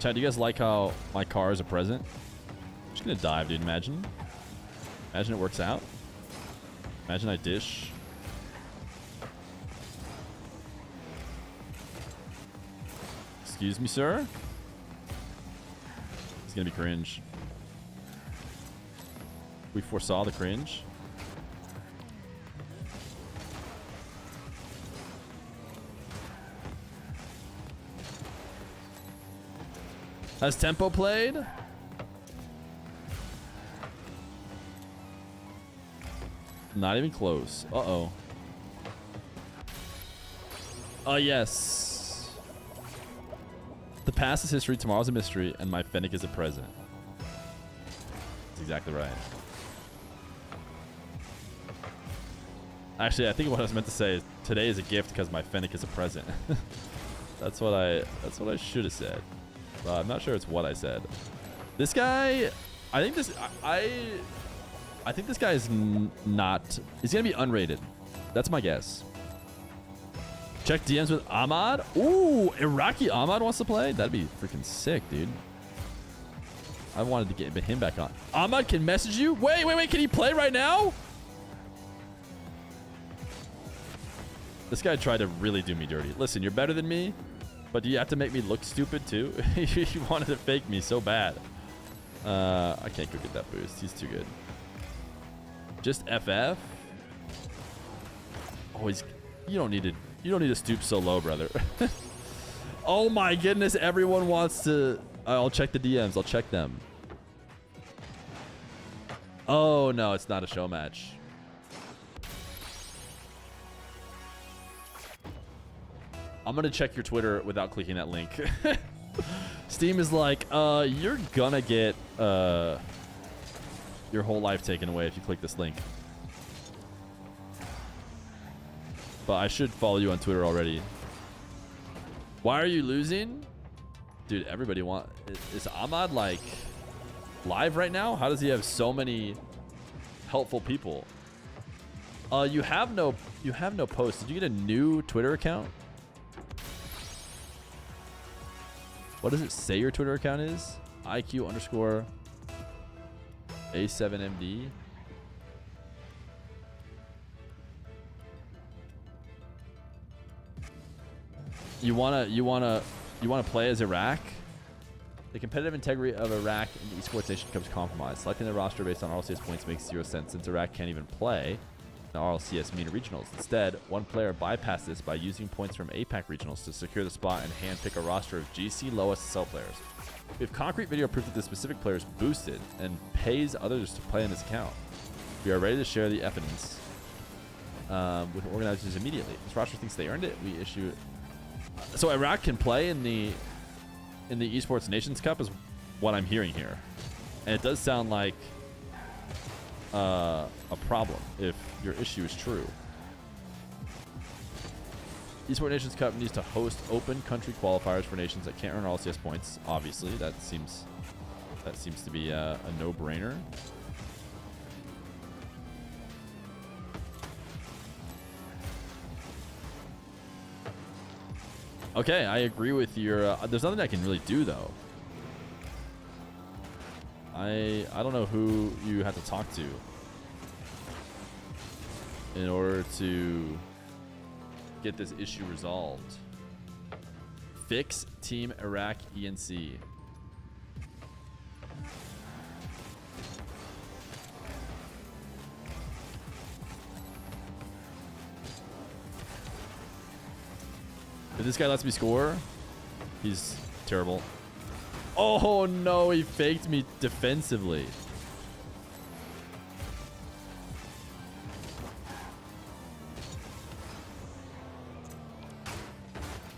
Chad, do you guys like how my car is a present? I'm just gonna dive, dude. Imagine. Imagine it works out. Imagine I dish. Excuse me, sir. It's gonna be cringe. We foresaw the cringe. Has Tempo played? Not even close. Uh-oh. Yes. The past is history, tomorrow's a mystery, and my Fennec is a present. That's exactly right. Actually, I think what I was meant to say is today is a gift because my Fennec is a present. That's what I should have said. But I'm not sure it's what I said. This guy, I think this guy is not. He's gonna be unrated. That's my guess. Check DMs with Ahmad. Ooh, Iraqi Ahmad wants to play. That'd be freaking sick, dude. I wanted to get him back on. Ahmad can message you. Wait. Can he play right now? This guy tried to really do me dirty. Listen, you're better than me, but do you have to make me look stupid too? You wanted to fake me so bad. I can't go get that boost. He's too good. Just FF. Oh, you don't need to stoop so low, brother. Oh my goodness, everyone wants to. I'll check the DMs. I'll check them. Oh no, it's not a show match. I'm gonna check your Twitter without clicking that link. Steam is like, you're gonna get your whole life taken away if you click this link. But I should follow you on Twitter already. Why are you losing? Dude, everybody is Ahmad like live right now? How does he have so many helpful people? You have no post. Did you get a new Twitter account? What does it say your Twitter account is? IQ _ A7MD. You wanna play as Iraq? The competitive integrity of Iraq in the esports nation becomes compromised. Selecting the roster based on RLCS points makes 0 sense since Iraq can't even play the RLCS MENA regionals. Instead, one player bypassed this by using points from APAC regionals to secure the spot and handpick a roster of GC low SSL players. We have concrete video proof that the specific player is boosted and pays others to play on his account. We are ready to share the evidence with organizers immediately. This roster thinks they earned it. We issue. So Iraq can play in the Esports Nations Cup is what I'm hearing here, and it does sound like a problem if your issue is true. Esports Nations Cup needs to host open country qualifiers for nations that can't earn RLCS points. Obviously, that seems to be a no-brainer. Okay, I agree with your. There's nothing I can really do though. I don't know who you have to talk to in order to get this issue resolved. Fix Team Iraq ENC. If this guy lets me score, he's terrible. Oh no, he faked me defensively.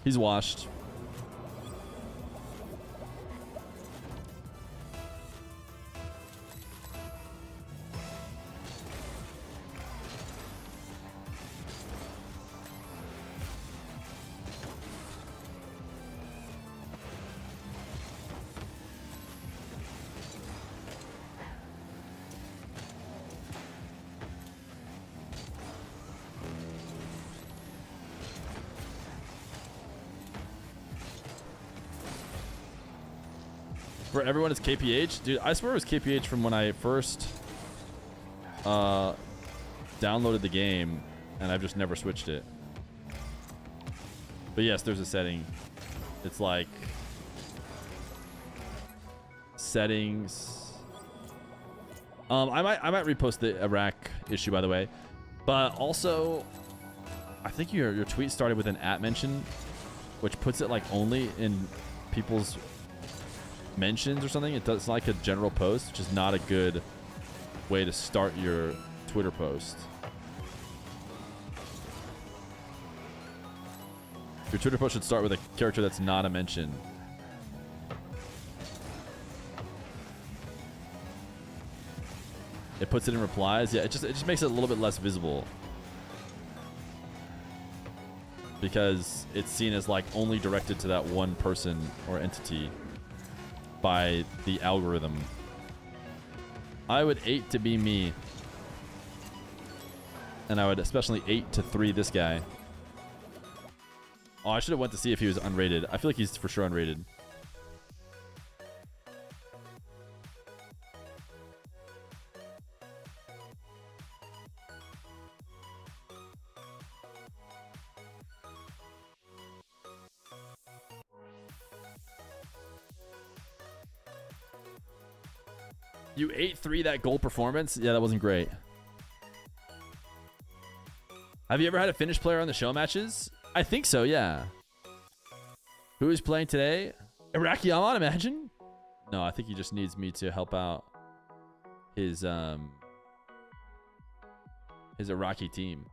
He's washed. For everyone, it's KPH. Dude, I swear it was KPH from when I first downloaded the game, and I've just never switched it. But yes, there's a setting. It's like settings. I might repost the Iraq issue, by the way. But also, I think your tweet started with an @ mention, which puts it like only in people's mentions or something. It's like a general post, which is not a good way to start your Twitter post. Your Twitter post should start with a character that's not a mention. It puts it in replies. Yeah, it just makes it a little bit less visible, because it's seen as like only directed to that one person or entity by the algorithm. I would 8 to be me, and I would especially 8 to 3 this guy. Oh, I should have went to see if he was unrated. I feel like he's for sure unrated. You 8-3 that goal performance? Yeah, that wasn't great. Have you ever had a Finnish player on the show matches? I think so, yeah. Who is playing today? Iraqi Yaman, imagine? No, I think he just needs me to help out his Iraqi team.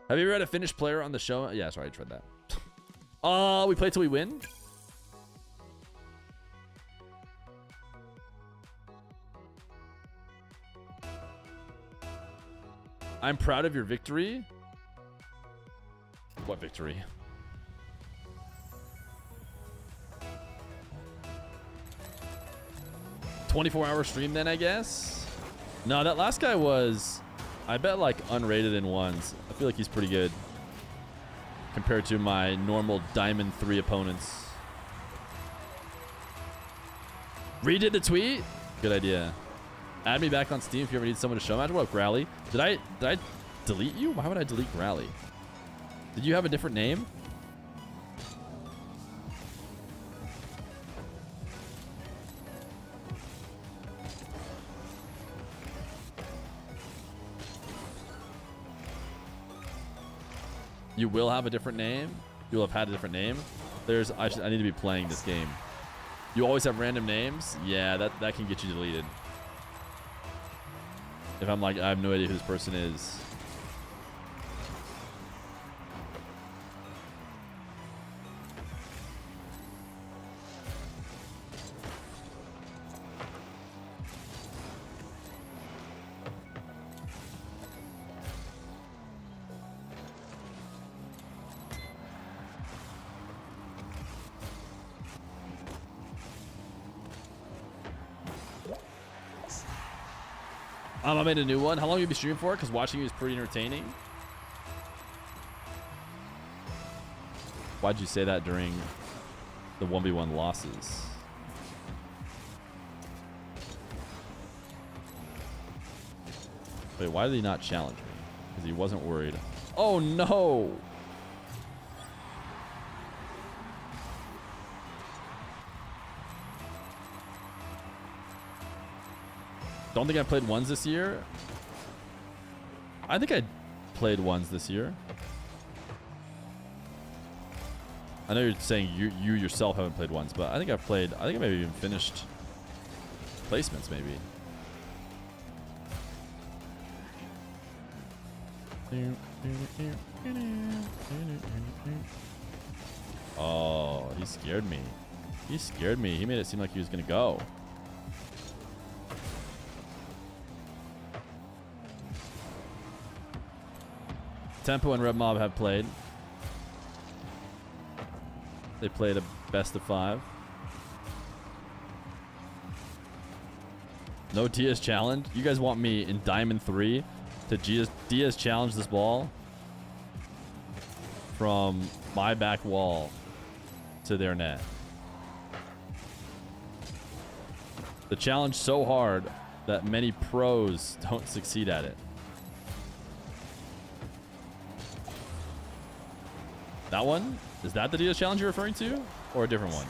Have you ever had a Finnish player on the show? Yeah, sorry, I tried that. Oh, we play till we win? I'm proud of your victory. What victory? $24-hour stream then, I guess? No, that last guy was, I bet, like unrated in ones. I feel like he's pretty good compared to my normal Diamond 3 opponents. Redid the tweet? Good idea. Add me back on Steam if you ever need someone to show match. What up, Growly? Did I delete you? Why would I delete Growly? Did you have a different name? You will have a different name. You'll have had a different name. I need to be playing this game. You always have random names. Yeah, that can get you deleted. If I'm like, I have no idea who this person is. I made a new one. How long have you been streaming for? Because watching you is pretty entertaining. Why'd you say that during the 1v1 losses? Wait, why did he not challenge me? Because he wasn't worried. Oh no! Don't think I played ones this year. I think I played ones this year. I know you're saying you yourself haven't played ones, but I think I've played. I think I maybe even finished placements, maybe. Oh, he scared me. He scared me. He made it seem like he was gonna go. Tempo and Red Mob have played. They played a best of 5. No Diaz challenge. You guys want me in Diamond 3 to Diaz challenge this ball from my back wall to their net. The challenge so hard that many pros don't succeed at it. That one? Is that the Diaz challenge you're referring to? Or a different one?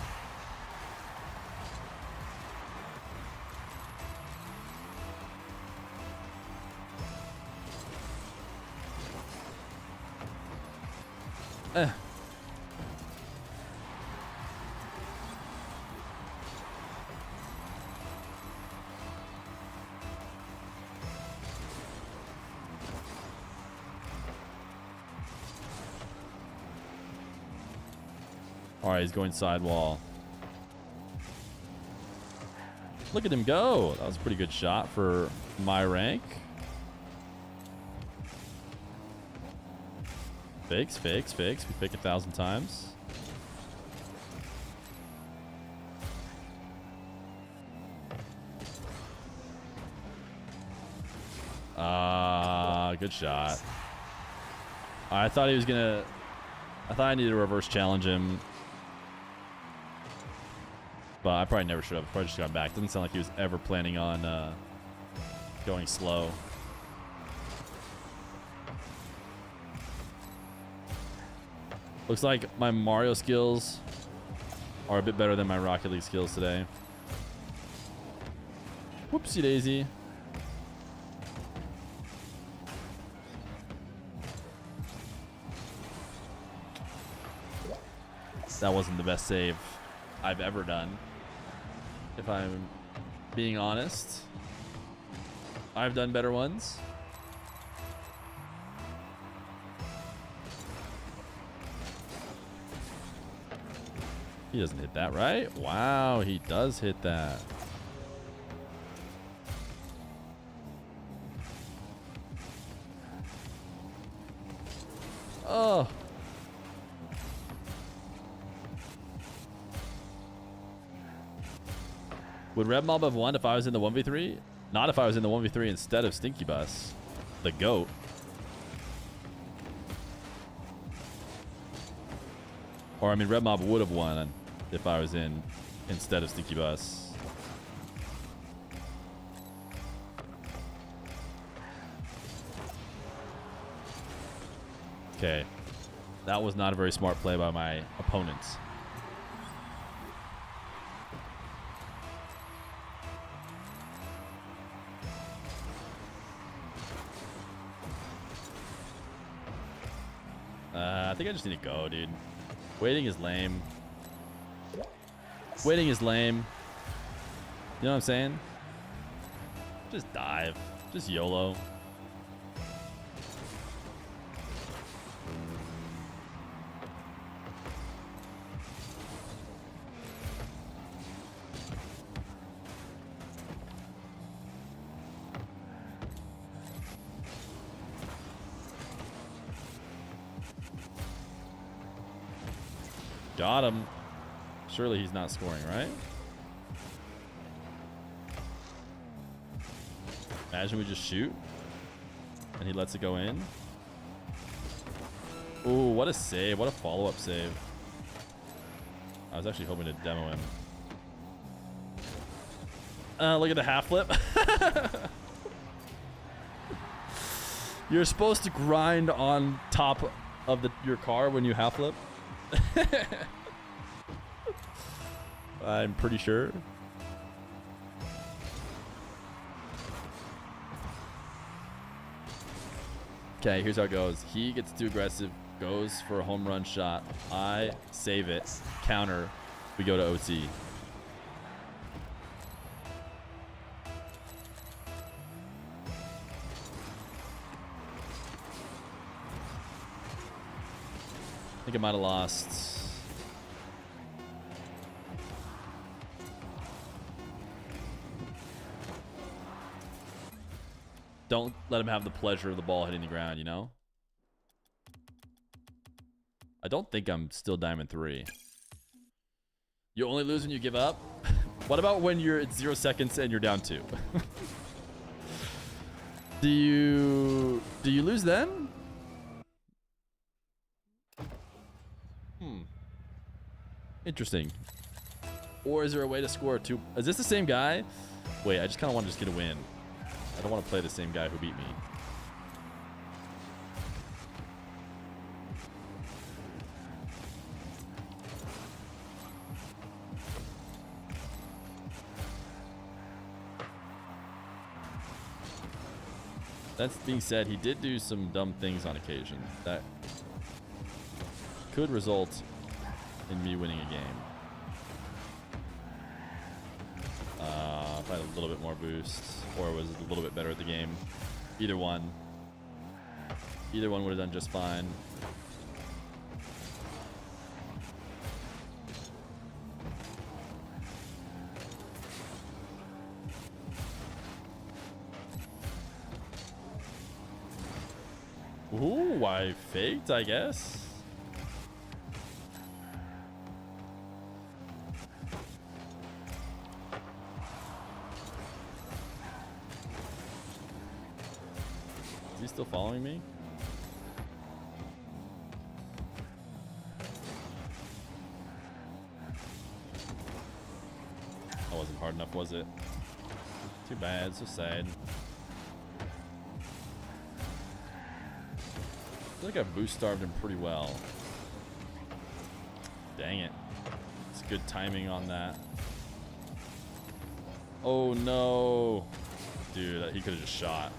Alright, he's going sidewall. Look at him go. That was a pretty good shot for my rank. Fakes, fakes, fakes. We fake 1,000 times. Good shot. I thought he was gonna... I thought I needed to reverse challenge him. But I probably never should have. Probably just got back. Doesn't sound like he was ever planning on going slow. Looks like my Mario skills are a bit better than my Rocket League skills today. Whoopsie daisy. That wasn't the best save I've ever done. If I'm being honest, I've done better ones. He doesn't hit that, right? Wow, he does hit that. Oh. Would Red Mob have won if I was in the 1v3? Not if I was in the 1v3 instead of Stinky Bus, the GOAT. Or, I mean, Red Mob would have won if I was in instead of Stinky Bus. Okay. That was not a very smart play by my opponents. I think I just need to go, dude. Waiting is lame. Waiting is lame. You know what I'm saying? Just dive. Just YOLO. Got him. Surely he's not scoring, right? Imagine we just shoot and he lets it go in. Ooh, what a save. What a follow-up save. I was actually hoping to demo him. Look at the half flip. You're supposed to grind on top of your car when you half flip. I'm pretty sure. Okay, here's how it goes. He gets too aggressive, goes for a home run shot. I save it, counter. We go to OT. I think I might have lost. Don't let him have the pleasure of the ball hitting the ground, you know? I don't think I'm still Diamond 3. You only lose when you give up? What about when you're at 0 seconds and you're down 2? Do you lose then? Interesting. Or is there a way to score 2? Is this the same guy? Wait, I just kind of want to just get a win. I don't want to play the same guy who beat me. That being said, he did do some dumb things on occasion that could result in me winning a game. If I had a little bit more boost, or was a little bit better at the game. Either one. Either one would have done just fine. Ooh, I faked, I guess. Is he still following me? That wasn't hard enough, was it? Too bad, so sad. I feel like I boost starved him pretty well. Dang it. It's good timing on that. Oh no. Dude, he could have just shot.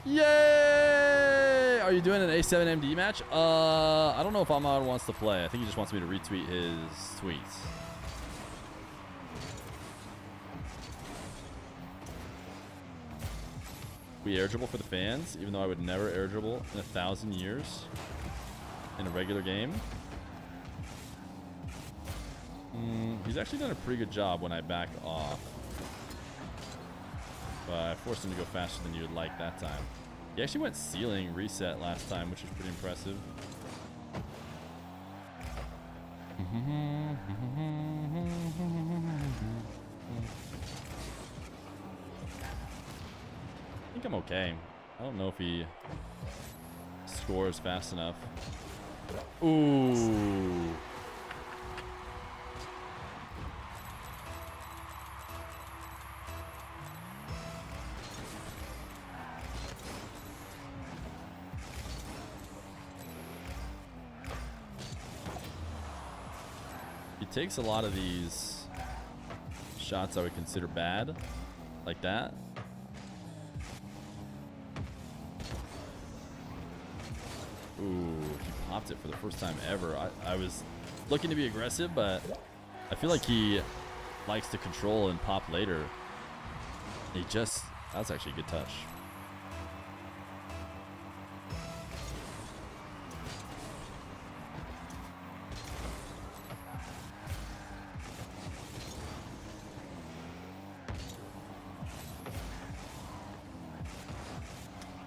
Yay! Are you doing an A7MD match? I don't know if Ahmad wants to play. I think he just wants me to retweet his tweets. We air dribble for the fans, even though I would never air dribble in 1,000 years in a regular game. He's actually done a pretty good job when I back off. But I forced him to go faster than you would like that time. He actually went ceiling reset last time, which was pretty impressive. I think I'm okay. I don't know if he scores fast enough. Ooh. takes a lot of these shots I would consider bad, like that. Ooh, he popped it for the first time ever. I was looking to be aggressive, but I feel like he likes to control and pop later. That was actually a good touch.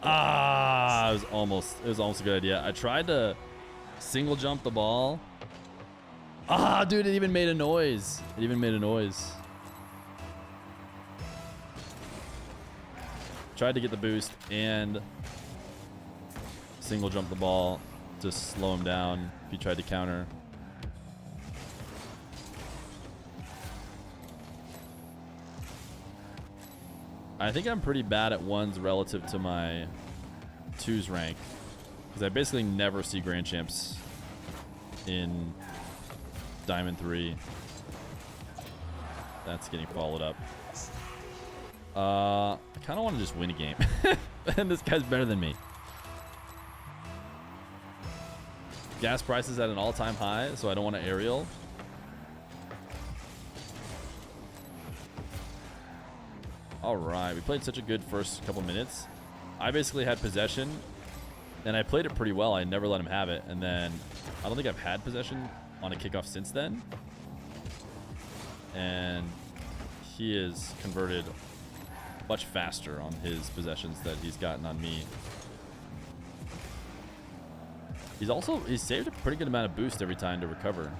Ah, it was almost a good idea. I tried to single jump the ball. Ah, dude, it even made a noise. Tried to get the boost and single jump the ball to slow him down if he tried to counter. I think I'm pretty bad at ones relative to my twos rank, because I basically never see grand champs in Diamond 3. That's getting followed up. I kind of want to just win a game. And this guy's better than me. Gas prices at an all-time high, so I don't want to aerial. All right, we played such a good first couple minutes. I basically had possession, and I played it pretty well. I never let him have it, and then I don't think I've had possession on a kickoff since then. And he is converted much faster on his possessions that he's gotten on me. He's saved a pretty good amount of boost every time to recover.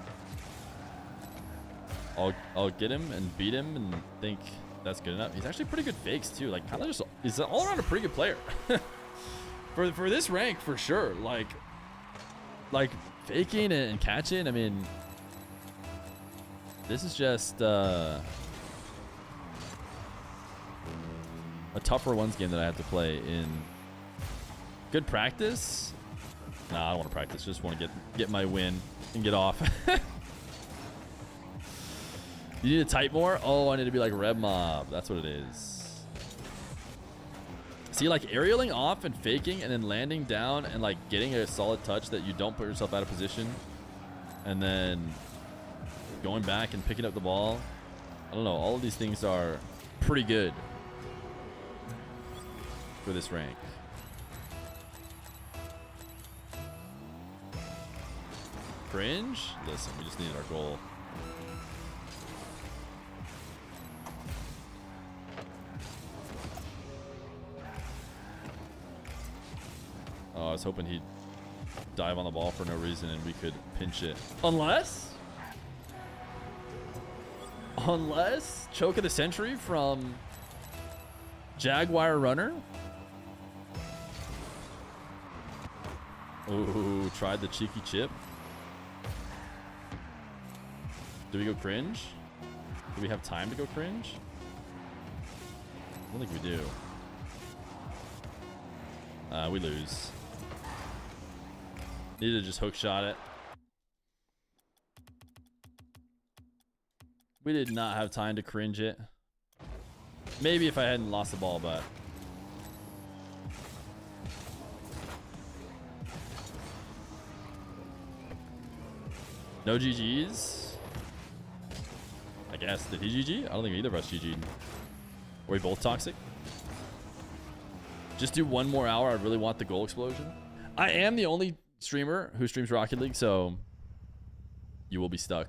I'll get him and beat him and think that's good enough. He's actually pretty good fakes too. Like, kind of just, he's all around a pretty good player. for this rank, for sure. Like faking and catching. I mean, this is just a tougher ones game that I have to play in. Good practice. Nah, I don't want to practice. Just want to get my win and get off. You need to type more? Oh, I need to be like Red Mob. That's what it is. See, like aerialing off and faking and then landing down and like getting a solid touch that you don't put yourself out of position. And then going back and picking up the ball. I don't know. All of these things are pretty good for this rank. Cringe? Listen, we just needed our goal. Oh, I was hoping he'd dive on the ball for no reason and we could pinch it. Unless choke of the century from Jaguar Runner. Ooh, tried the cheeky chip. Do we go cringe? Do we have time to go cringe? I don't think we do. We lose. Need to just hook shot it. We did not have time to cringe it. Maybe if I hadn't lost the ball, but no GGs. I guess. Did he GG? I don't think either of us GG'd. Were we both toxic? Just do one more hour. I really want the goal explosion. I am the only streamer who streams Rocket League, so you will be stuck.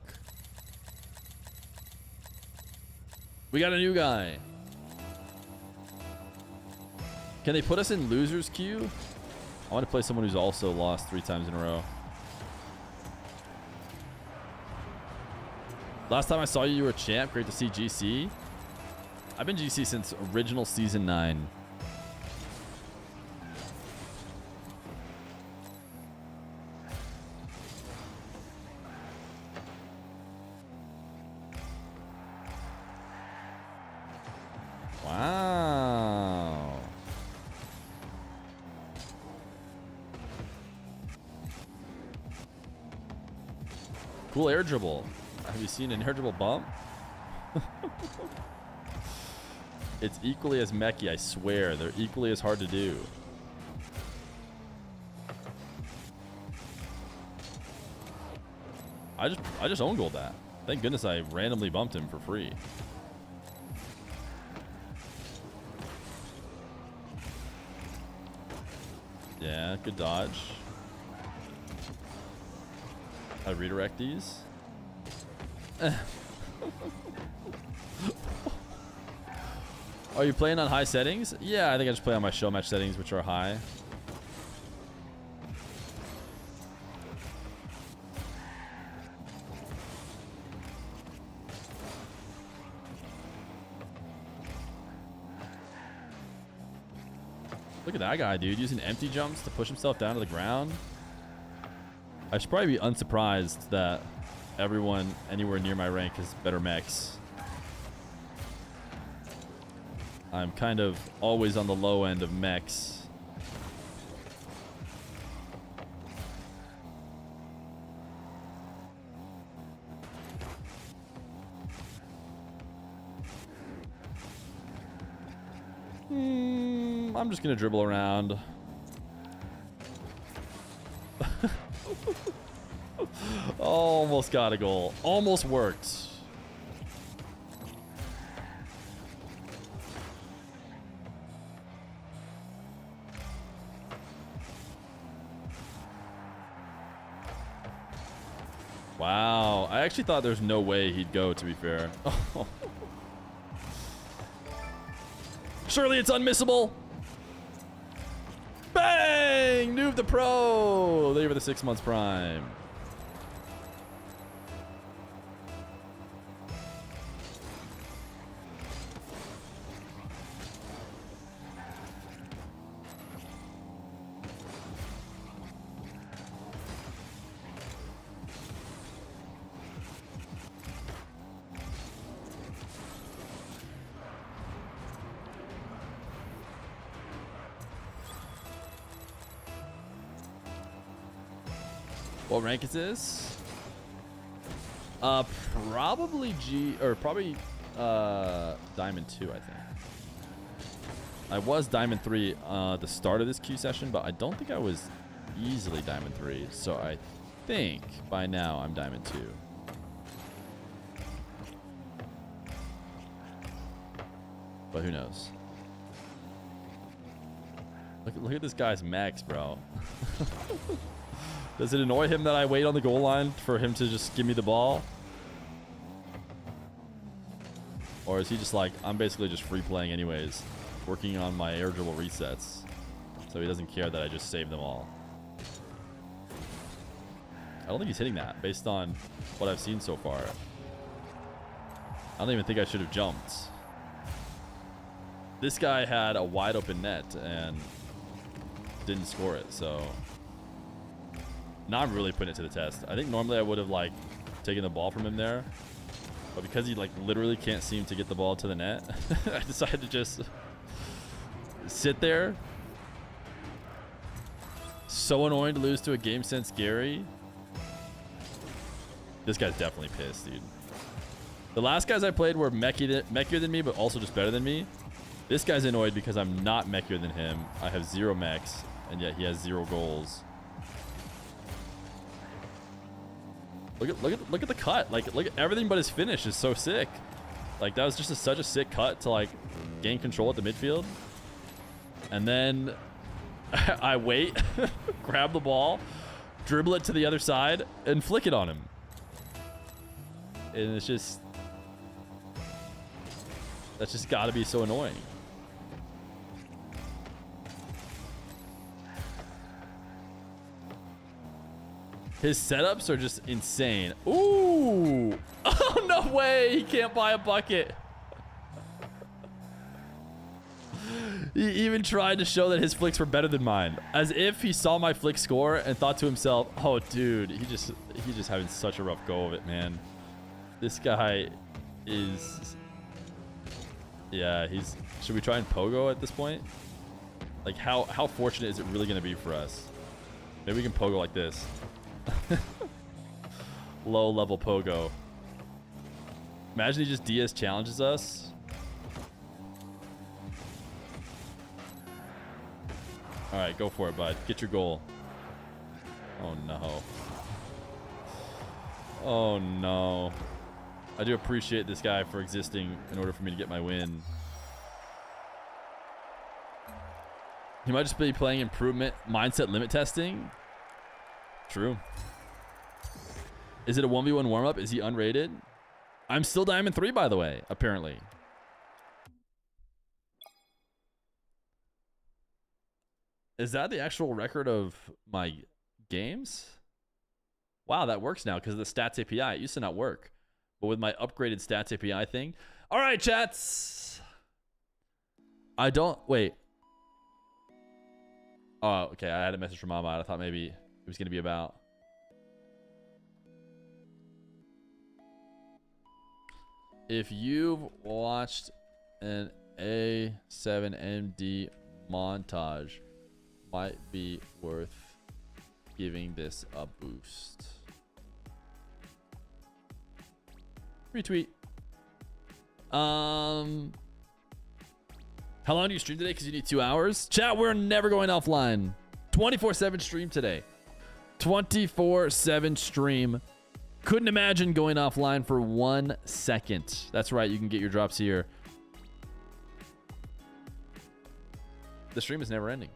We got a new guy. Can they put us in losers queue? I want to play someone who's also lost 3 times in a row. Last time I saw you, you were a champ. Great to see GC. I've been GC since original season 9. Wow. Cool air dribble. Have you seen an ineligible bump? It's equally as mechy, I swear. They're equally as hard to do. I just own gold that. Thank goodness I randomly bumped him for free. Yeah, good dodge. I redirect these. Are you playing on high settings? Yeah, I think I just play on my show match settings, which are high. Look at that guy, dude, using empty jumps to push himself down to the ground. I should probably be unsurprised that everyone anywhere near my rank has better mechs. I'm kind of always on the low end of mechs. I'm just gonna dribble around. Almost got a goal. Almost worked. Wow. I actually thought there's no way he'd go, to be fair. Surely it's unmissable. Bang! Noob the pro. They were the 6 months prime. What rank is this? Probably Diamond 2, I think. I was Diamond 3 at the start of this queue session, but I don't think I was easily Diamond 3. So I think by now I'm Diamond 2. But who knows? Look at this guy's max, bro. Does it annoy him that I wait on the goal line for him to just give me the ball? Or is he just like, I'm basically just free playing anyways, working on my air dribble resets, so he doesn't care that I just saved them all? I don't think he's hitting that based on what I've seen so far. I don't even think I should have jumped. This guy had a wide open net and didn't score it, so now I'm really putting it to the test. I think normally I would have like taken the ball from him there, but because he like literally can't seem to get the ball to the net, I decided to just sit there. So annoying to lose to a Game Sense Gary. This guy's definitely pissed, dude. The last guys I played were mechier than me, but also just better than me. This guy's annoyed because I'm not mechier than him. I have 0 mechs, and yet he has 0 goals. Look at the cut. Like, look at everything but his finish is so sick. Like, that was just such a sick cut to like gain control at the midfield. And then I wait, grab the ball, dribble it to the other side, and flick it on him. And it's just, that's just gotta be so annoying. His setups are just insane. Ooh! Oh, no way! He can't buy a bucket. He even tried to show that his flicks were better than mine, as if he saw my flick score and thought to himself, "Oh, dude, he's just having such a rough go of it, man. This guy is, yeah, he's." Should we try and pogo at this point? Like, how fortunate is it really gonna be for us? Maybe we can pogo like this. Low level pogo. Imagine he just DS challenges us. All right, go for it, bud. Get your goal. Oh, no. Oh, no. I do appreciate this guy for existing in order for me to get my win. He might just be playing improvement mindset limit testing. True. Is it a 1v1 warm-up? Is he unrated? I'm still Diamond 3, by the way, apparently. Is that the actual record of my games? Wow, that works now because of the stats API. It used to not work. But with my upgraded stats API thing. All right, chats. I don't... Wait. Oh, okay. I had a message from Ahmad. I thought maybe it was going to be about... If you've watched an A7MD montage, might be worth giving this a boost. Retweet. How long do you stream today? Because you need 2 hours. Chat, we're never going offline. 24/7 stream today. 24/7 stream. Couldn't imagine going offline for 1 second. That's right. You can get your drops here. The stream is never ending.